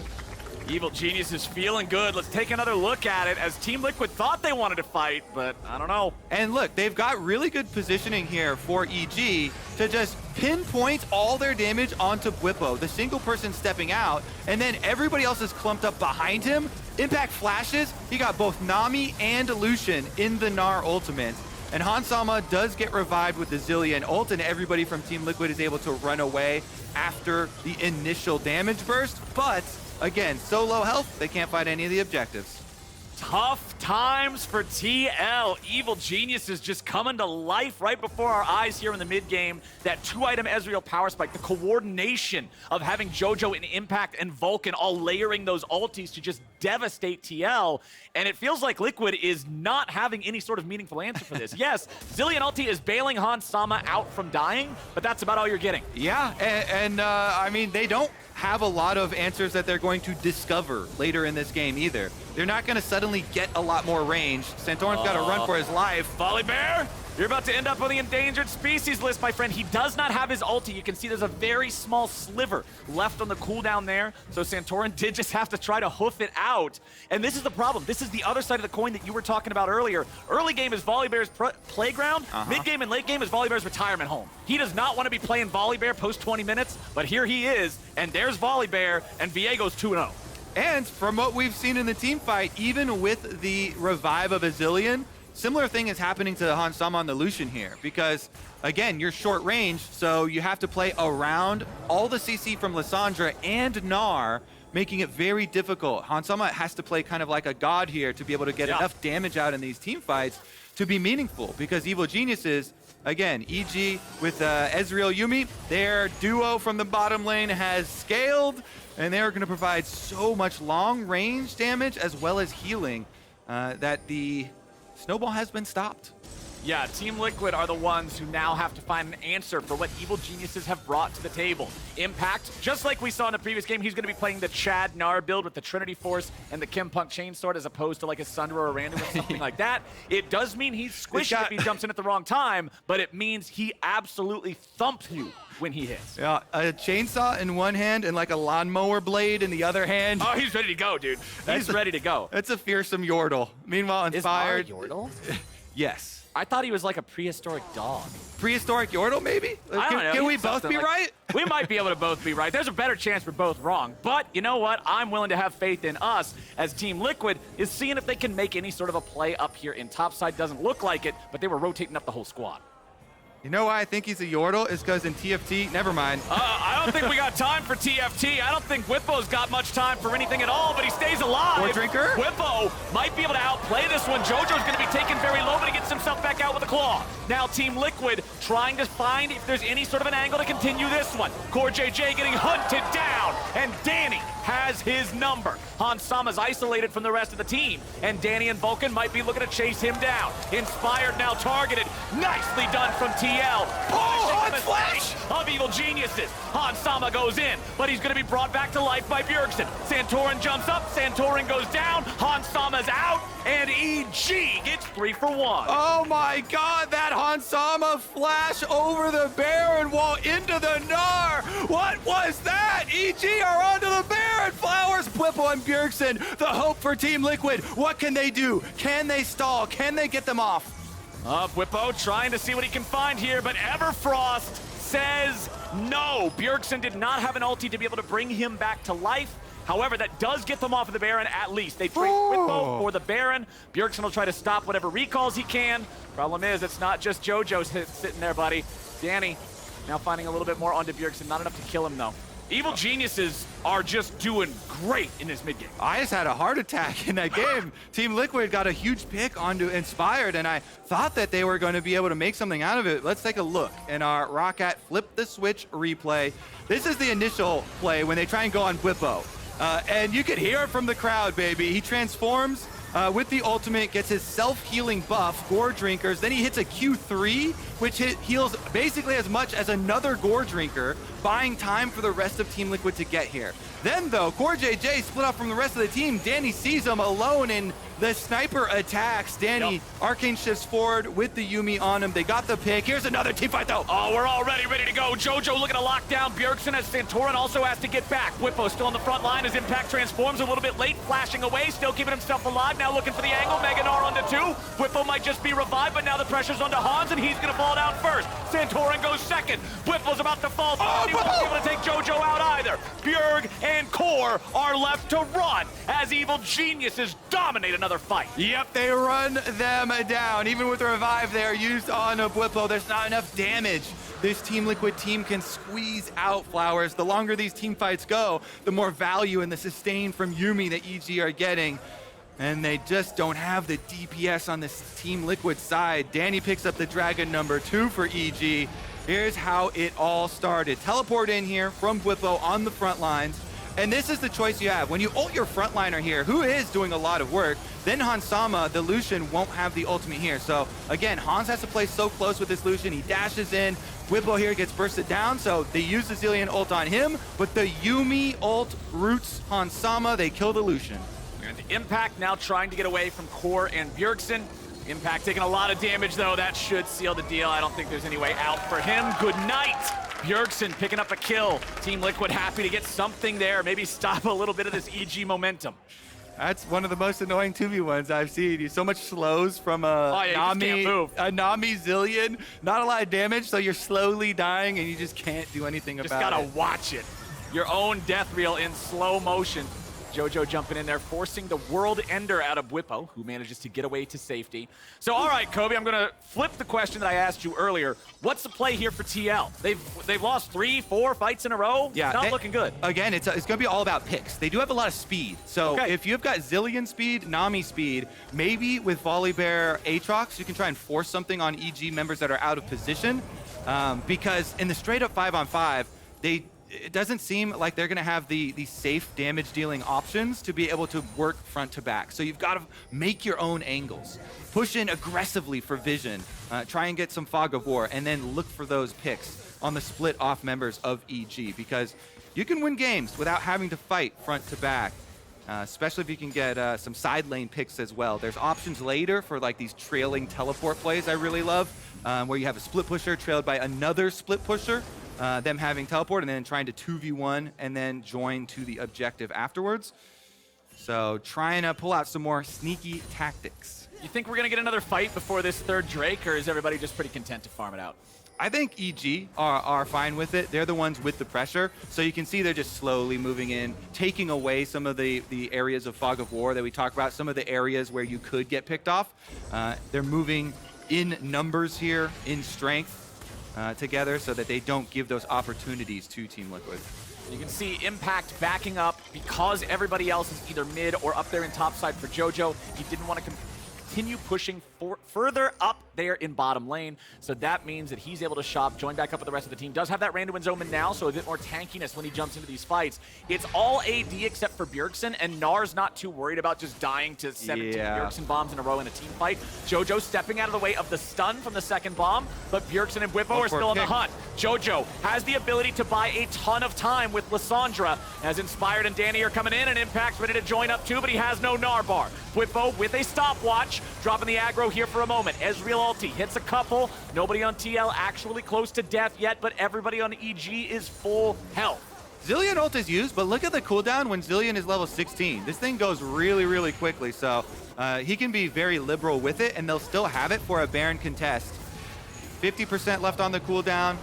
Evil Genius is feeling good. Let's take another look at it as Team Liquid thought they wanted to fight, but I don't know. And look, they've got really good positioning here for EG to just pinpoint all their damage onto Bwipo, the single person stepping out, and then everybody else is clumped up behind him. Impact flashes. He got both Nami and Lucian in the Gnar ultimate. And Hansama does get revived with the Zilean ult, and everybody from Team Liquid is able to run away after the initial damage burst. But again, so low health, they can't fight any of the objectives. Tough times for TL. Evil Genius is just coming to life right before our eyes here in the mid game. That 2-item Ezreal power spike, the coordination of having JoJo and Impact and Vulcan all layering those ultis to just devastate TL. And it feels like Liquid is not having any sort of meaningful answer for this. Yes, Zilean ulti is bailing Hansama out from dying, but that's about all you're getting. Yeah, and I mean, they don't have a lot of answers that they're going to discover later in this game either. They're not going to suddenly get a lot more range. Santorin's got to run for his life. Volibear, you're about to end up on the endangered species list, my friend. He does not have his ulti. You can see there's a very small sliver left on the cooldown there. So Santorin did just have to try to hoof it out. And this is the problem. This is the other side of the coin that you were talking about earlier. Early game is Volibear's playground. Mid game and late game is Volibear's retirement home. He does not want to be playing Volibear post 20 minutes, but here he is. And there's Volibear, and Viego's 2-0. And from what we've seen in the team fight, even with the revive of a Zilean, similar thing is happening to Hansama on the Lucian here, because again, you're short range, so you have to play around all the CC from Lissandra and Gnar, making it very difficult. Hansama has to play kind of like a god here to be able to get enough damage out in these team fights to be meaningful, because Evil Geniuses, again, EG with Ezreal Yuumi, their duo from the bottom lane has scaled, and they're going to provide so much long-range damage as well as healing that the snowball has been stopped. Yeah, Team Liquid are the ones who now have to find an answer for what Evil Geniuses have brought to the table. Impact, just like we saw in the previous game, he's going to be playing the Chad Gnar build with the Trinity Force and the Kim Punk Chainsword as opposed to like a Sundra or a Random or something like that. It does mean he's squishy if he jumps in at the wrong time, but it means he absolutely thumps you when he hits. Yeah, a chainsaw in one hand and like a lawnmower blade in the other hand. Oh, he's ready to go, dude. He's ready to go. That's a fearsome Yordle. Meanwhile, Inspired. Is Gnar a Yordle? Yes. I thought he was like a prehistoric dog. Prehistoric Yordle, maybe? I don't know. Can we both be right? We might be able to both be right. There's a better chance we're both wrong. But you know what? I'm willing to have faith in us as Team Liquid is seeing if they can make any sort of a play up here in topside. Doesn't look like it, but they were rotating up the whole squad. You know why I think he's a Yordle? Is because in TFT, never mind. I don't think we got time for TFT. I don't think Bwipo's got much time for anything at all, but he stays alive. Or Drinker? Bwipo might be able to outplay this one. JoJo's going to be taken very low, but he gets himself back out with a claw. Now Team Liquid trying to find if there's any sort of an angle to continue this one. CoreJJ getting hunted down, and Danny has his number. Hansama's isolated from the rest of the team, and Danny and Vulcan might be looking to chase him down. Inspired now targeted. Nicely done from TL. Oh, hot flash! Of Evil Geniuses. Hansama goes in, but he's going to be brought back to life by Bjergsen. Santorin jumps up, Santorin goes down, Hansama's out, and EG gets 3 for 1. Oh my god, that Hansama flash over the Baron wall into the Gnar! What was that? EG are onto the Baron! Flowers, Bwipo, and Bjergsen, the hope for Team Liquid. What can they do? Can they stall? Can they get them off? Bwipo trying to see what he can find here, but Everfrost says no. Bjergsen did not have an ulti to be able to bring him back to life. However, that does get them off of the Baron at least. They trade Bwipo for the Baron. Bjergsen will try to stop whatever recalls he can. Problem is, it's not just JoJo sitting there, buddy. Danny now finding a little bit more onto Bjergsen. Not enough to kill him, though. Evil Geniuses are just doing great in this mid game. I just had a heart attack in that game. Team Liquid got a huge pick onto Inspired, and I thought that they were going to be able to make something out of it. Let's take a look in our Roccat Flip the Switch replay. This is the initial play when they try and go on Bwipo. And you could hear it from the crowd, baby. He transforms with the ultimate, gets his self-healing buff, Gore Drinkers. Then he hits a Q3, which heals basically as much as another Gore Drinker, buying time for the rest of Team Liquid to get here. Then, though, CoreJJ split off from the rest of the team. Danny sees him alone in the sniper attacks. Danny, Arcane shifts forward with the Yuumi on him. They got the pick. Here's another team fight, though. Oh, we're already ready to go. Jojo looking to lock down Bjergsen as Santorin also has to get back. Bwipo still on the front line as Impact transforms a little bit late, flashing away, still keeping himself alive. Now looking for the angle. Gnar onto 2. Bwipo might just be revived, but now the pressure's onto Hans, and he's going to fall down first. Santorin goes second. Bwipo's about to fall. He won't be able to take Jojo out either. Bjerg and Core are left to run as Evil Geniuses dominate another fight. Yep, they run them down. Even with the revive there used on a Bwipo, there's not enough damage. This Team Liquid team can squeeze out Flowers. The longer these team fights go, the more value and the sustain from Yuumi that EG are getting. And they just don't have the DPS on this Team Liquid side. Danny picks up the Dragon number 2 for EG. Here's how it all started. Teleport in here from Bwipo on the front lines. And this is the choice you have. When you ult your frontliner here, who is doing a lot of work, then Hansama, the Lucian, won't have the ultimate here. So again, Hans has to play so close with this Lucian. He dashes in. Bwipo here gets bursted down, so they use the Zilean ult on him, but the Yuumi ult roots Hansama. They kill the Lucian. And the Impact now trying to get away from Core and Bjergsen. Impact taking a lot of damage, though. That should seal the deal. I don't think there's any way out for him. Good night. Bjergsen picking up a kill. Team Liquid happy to get something there. Maybe stop a little bit of this EG momentum. That's one of the most annoying 2v1s I've seen. So much slows from a Nami Zilean. Not a lot of damage, so you're slowly dying and you just can't do anything about it. Just gotta watch it. Your own death reel in slow motion. Jojo jumping in there, forcing the World Ender out of Bwipo, who manages to get away to safety. So, all right, Kobe, I'm going to flip the question that I asked you earlier. What's the play here for TL? They've lost 3-4 fights in a row. Yeah, not looking good. Again, it's going to be all about picks. They do have a lot of speed. So if you've got Zilean speed, Nami speed, maybe with Volibear, Aatrox, you can try and force something on EG members that are out of position. Because in the straight-up 5-on-5, it doesn't seem like they're going to have the safe damage dealing options to be able to work front to back. So you've got to make your own angles. Push in aggressively for vision. Try and get some Fog of War, and then look for those picks on the split off members of EG, because you can win games without having to fight front to back. Especially if you can get some side lane picks as well. There's options later for like these trailing teleport plays I really love, where you have a split pusher trailed by another split pusher. Them having teleport and then trying to 2v1 and then join to the objective afterwards. So trying to pull out some more sneaky tactics. You think we're going to get another fight before this third Drake, or is everybody just pretty content to farm it out? I think EG are fine with it. They're the ones with the pressure. So you can see they're just slowly moving in, taking away some of the areas of Fog of War that we talked about, some of the areas where you could get picked off. They're moving in numbers here, in strength. Together so that they don't give those opportunities to Team Liquid. You can see Impact backing up because everybody else is either mid or up there in top side for Jojo. He didn't want to continue pushing further up there in bottom lane. So that means that he's able to shop, join back up with the rest of the team. Does have that Randuin's Omen now, so a bit more tankiness when he jumps into these fights. It's all AD except for Bjergsen, and Gnar's not too worried about just dying to 17 Bjergsen bombs in a row in a team fight. Jojo stepping out of the way of the stun from the second bomb, but Bjergsen and Bwipo are still on the hunt. Jojo has the ability to buy a ton of time with Lissandra, as Inspired and Danny are coming in, and Impact's ready to join up too, but he has no Gnar bar. Bwipo with a stopwatch, dropping the aggro here for a moment. Ezreal ulti hits a couple. Nobody on TL actually close to death yet, but everybody on EG is full health. Zilean ult is used, but look at the cooldown when Zilean is level 16. This thing goes really, really quickly, so he can be very liberal with it, and they'll still have it for a Baron contest. 50% left on the cooldown.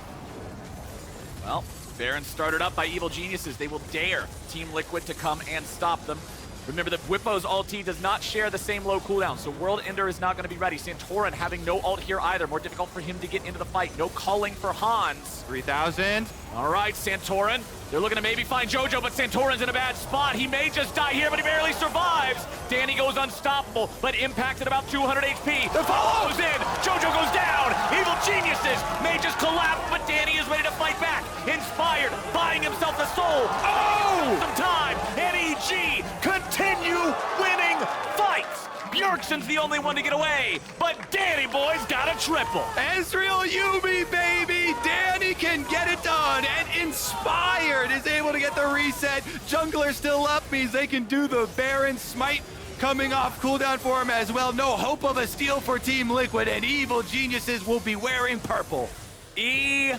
Well, Baron started up by Evil Geniuses. They will dare Team Liquid to come and stop them. Remember that Bwipo's ulti does not share the same low cooldown, so World Ender is not going to be ready. Santorin having no ult here either. More difficult for him to get into the fight. No culling for Hans. 3,000. All right, Santorin. They're looking to maybe find Jojo, but Santorin's in a bad spot. He may just die here, but he barely survives. Danny goes unstoppable, but impacted about 200 HP. The follow goes in. Jojo goes down. Evil Geniuses may just collapse, but Danny is ready to fight back. Inspired, buying himself a soul. Oh! Some time. And EG continue winning fights. Bjergsen's the only one to get away, but Danny boy's got a triple. Ezreal Yuumi, baby! Danny can get it done, and Inspired is able to get the reset. Jungler still up means they can do the Baron Smite coming off cooldown for him as well. No hope of a steal for Team Liquid, and Evil Geniuses will be wearing purple. EG,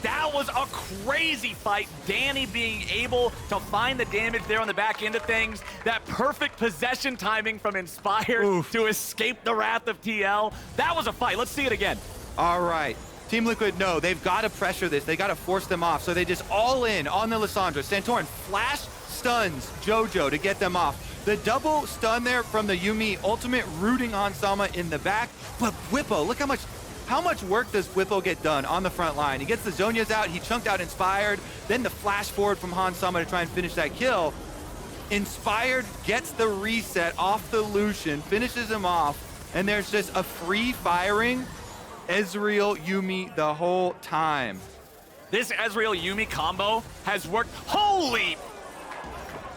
that was a crazy fight. Danny being able to find the damage there on the back end of things. That perfect possession timing from Inspired to escape the wrath of TL. That was a fight. Let's see it again. All right. Team Liquid, no, they've got to pressure this. They got to force them off. So they just all in on the Lissandra. Santorin flash stuns Jojo to get them off. The double stun there from the Yuumi ultimate rooting on Sama in the back. But Bwipo, look how much work does Bwipo get done on the front line? He gets the Zhonya's out, he chunked out Inspired, then the flash forward from Han Sama to try and finish that kill. Inspired gets the reset off the Lucian, finishes him off, and there's just a free firing Ezreal Yuumi the whole time. This Ezreal Yuumi combo has worked. Holy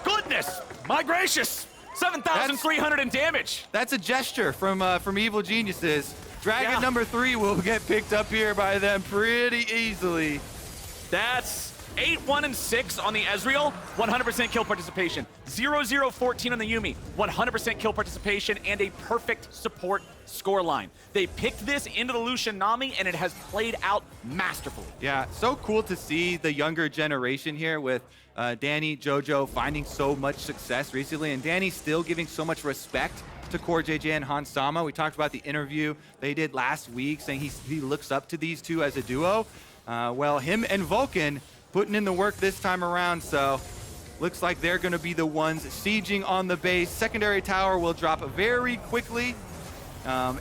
goodness, my gracious, 7,300 in damage. That's a gesture from Evil Geniuses. Dragon number 3 will get picked up here by them pretty easily. That's 8-1-6 on the Ezreal, 100% kill participation. 0-0-14 on the Yuumi, 100% kill participation, and a perfect support scoreline. They picked this into the Lucian Nami, and it has played out masterfully. Yeah, so cool to see the younger generation here with Danny, Jojo finding so much success recently, and Danny still giving so much respect to CoreJJ and Han Sama. We talked about the interview they did last week, saying he looks up to these two as a duo. Well, him and Vulcan putting in the work this time around, so looks like they're going to be the ones sieging on the base. Secondary tower will drop very quickly,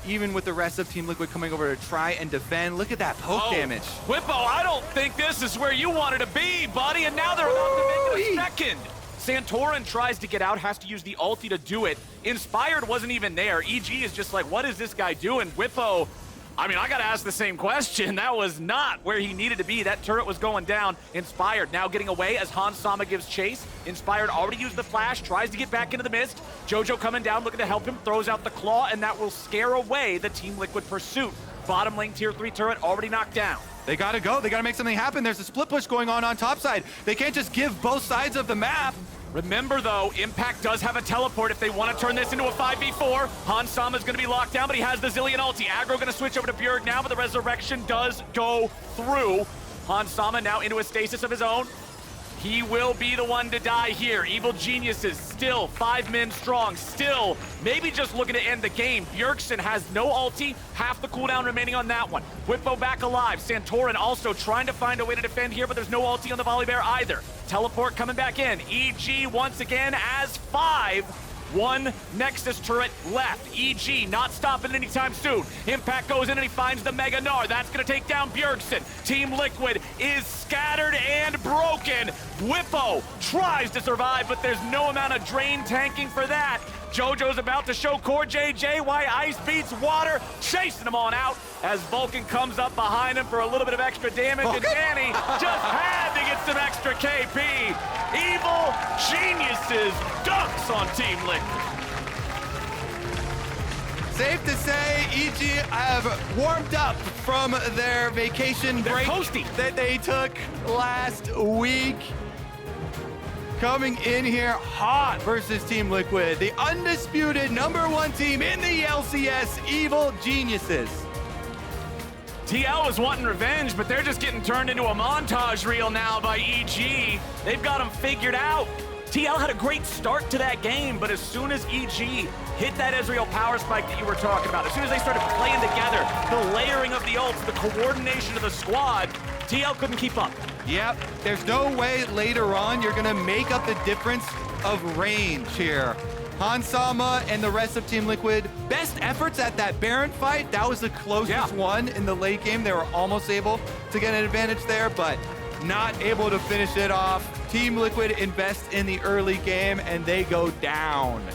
even with the rest of Team Liquid coming over to try and defend. Look at that poke damage. Bwipo, I don't think this is where you wanted to be, buddy, and now they're about to make it a second. Santorin tries to get out, has to use the ulti to do it. Inspired wasn't even there. EG is just like, what is this guy doing? Bwipo, I mean, I gotta ask the same question. That was not where he needed to be. That turret was going down. Inspired now getting away as Han Sama gives chase. Inspired already used the flash, tries to get back into the mist. Jojo coming down, looking to help him, throws out the claw, and that will scare away the Team Liquid pursuit. Bottom lane tier 3 turret already knocked down. They gotta go, they gotta make something happen. There's a split push going on top side. They can't just give both sides of the map. Remember though, Impact does have a teleport if they want to turn this into a 5v4. Han Sama's going to be locked down, but he has the Zilean ulti. Aggro going to switch over to Bjerg now, but the resurrection does go through. Han Sama now into a stasis of his own. He will be the one to die here. Evil Geniuses still 5 men strong, still maybe just looking to end the game. Bjergsen has no ulti, half the cooldown remaining on that one. Bwipo back alive. Santorin also trying to find a way to defend here, but there's no ulti on the Volibear either. Teleport coming back in. EG once again as 5. One Nexus turret left. EG not stopping anytime soon. Impact goes in and he finds the Mega Gnar. That's going to take down Bjergsen. Team Liquid is scattered and broken. Bwipo tries to survive, but there's no amount of drain tanking for that. Jojo's about to show CoreJJ why ice beats water, chasing him on out as Vulcan comes up behind him for a little bit of extra damage, and Danny just had to get some extra KP. Evil Geniuses dunks on Team Liquid. Safe to say, EG have warmed up from their vacation break that they took last week. Coming in here hot versus Team Liquid, the undisputed #1 team in the LCS, Evil Geniuses. TL was wanting revenge, but they're just getting turned into a montage reel now by EG. They've got them figured out. TL had a great start to that game, but as soon as EG hit that Ezreal power spike that you were talking about, as soon as they started playing together, the layering of the ults, the coordination of the squad, TL couldn't keep up. Yep, there's no way later on you're gonna make up the difference of range here. Hansama and the rest of Team Liquid, best efforts at that Baron fight. That was the closest one in the late game. They were almost able to get an advantage there, but not able to finish it off. Team Liquid invests in the early game and they go down.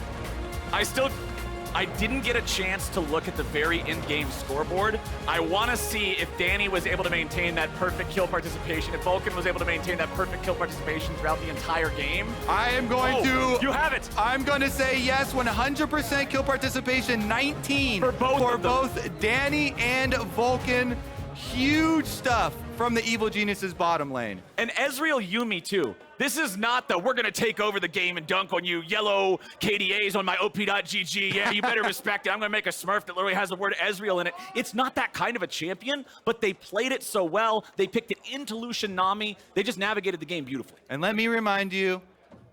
I didn't get a chance to look at the very in-game scoreboard. I want to see if Danny was able to maintain that perfect kill participation, if Vulcan was able to maintain that perfect kill participation throughout the entire game. I am going to... You have it! I'm going to say yes, 100% kill participation, 19 for both Danny and Vulcan. Huge stuff from the Evil Geniuses bottom lane. And Ezreal Yuumi too. This is not the we're gonna take over the game and dunk on you, yellow KDAs on my op.gg. Yeah, you better respect it. I'm gonna make a Smurf that literally has the word Ezreal in it. It's not that kind of a champion, but they played it so well. They picked it into Lucian Nami. They just navigated the game beautifully. And let me remind you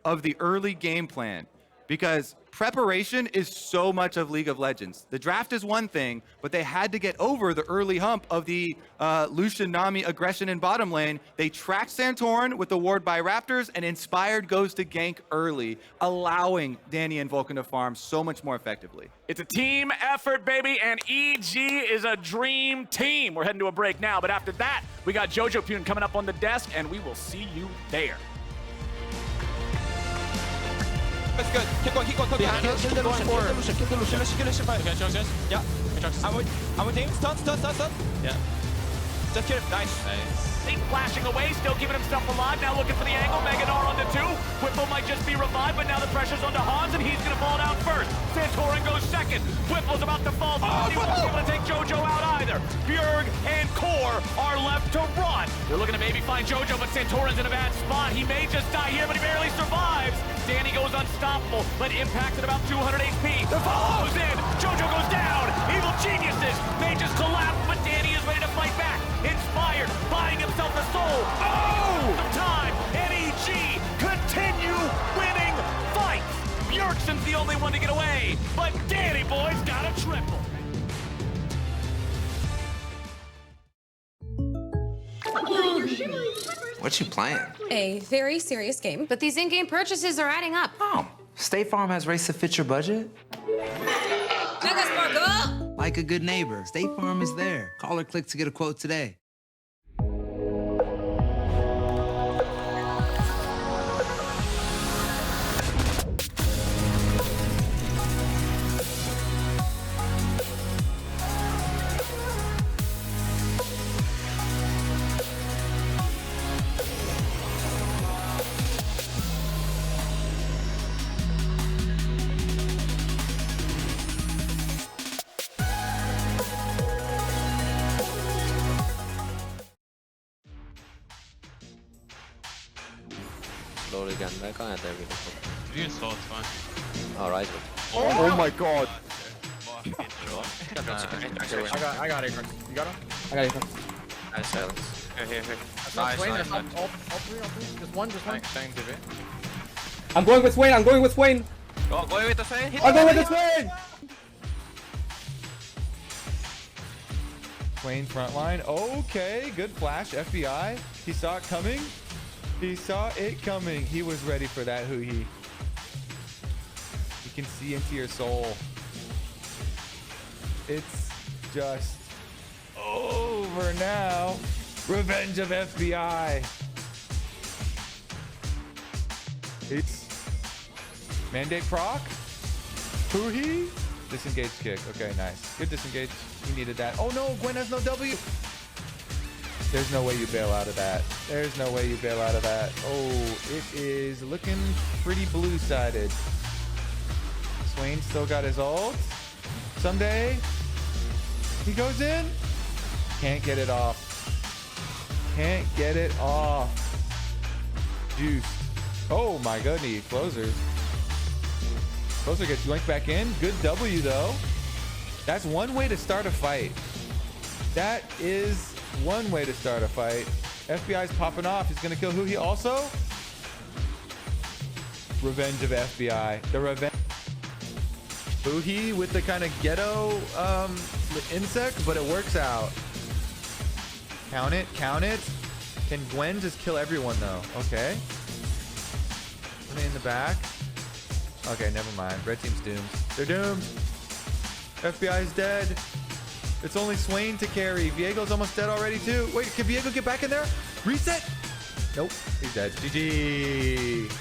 of the early game plan, because preparation is so much of League of Legends. The draft is one thing, but they had to get over the early hump of the Lucian Nami aggression in bottom lane. They tracked Santorin with the ward by Raptors, and Inspired goes to gank early, allowing Danny and Vulcan to farm so much more effectively. It's a team effort, baby, and EG is a dream team. We're heading to a break now, but after that, we got jojopyun coming up on the desk, and we will see you there. That's good. Keep going, keep going. Kill the Lucian, kill the Lucian, kill the Lucian. Okay, yeah. I'm with him. Stun. Yeah. Just kill him. Nice. He's flashing away, still keeping himself alive. Now looking for the angle. Gnar on the 2. Bwipo might just be revived, but now the pressure's onto Hans, and he's going to fall down first. Santorin goes second. Bwipo's about to fall. He won't be able to take Jojo out either. Bjerg and Core are left to run. They're looking to maybe find Jojo, but Santorin's in a bad spot. He may just die here, but he barely survives. Danny goes unstoppable, but impacted about 200 HP. The follow goes in. Jojo goes down. Evil Geniuses may just collapse, but Danny is ready to fight back. Inspired, buying himself a soul. Oh! Time. NEG continue winning fights. Bjergsen's the only one to get away, but Danny boy's got a triple. What you playing? A very serious game, but these in-game purchases are adding up. Oh, State Farm has rates to fit your budget? Like a good neighbor, State Farm is there. Call or click to get a quote today. Slowly ganda ka at everything. You can stall, it's fine. Alright. Oh my god. I got Aatrox. You got him? I got Aatrox. Nice silence. Here. Nice. All three. Just one. Same TV. I'm going with Swain. Go with the Swain. I'm going with the Swain. Swain front line. Okay, good flash. FBI. He saw it coming. He was ready for that, Huhi. You can see into your soul. It's just over now. Revenge of FBI. It's mandate proc. Huhi. Disengage kick. Okay, nice. Good disengage. He needed that. Oh no, Gwen has no W. There's no way you bail out of that. Oh, it is looking pretty blue-sided. Swain still got his ult. Someday he goes in. Can't get it off. Juiced. Oh my goodness. Closer gets yoinked back in. Good W though. That's one way to start a fight. That is one way to start a fight. FBI's popping off. He's gonna kill Huhi also. Revenge of FBI. The revenge. Huhi with the kind of ghetto insect, but it works out. Count it. Can Gwen just kill everyone though? Okay. Put it in the back. Okay, never mind. Red team's doomed. They're doomed. FBI's dead. It's only Swain to carry. Viego's almost dead already too. Wait, can Viego get back in there? Reset? Nope, he's dead. GG.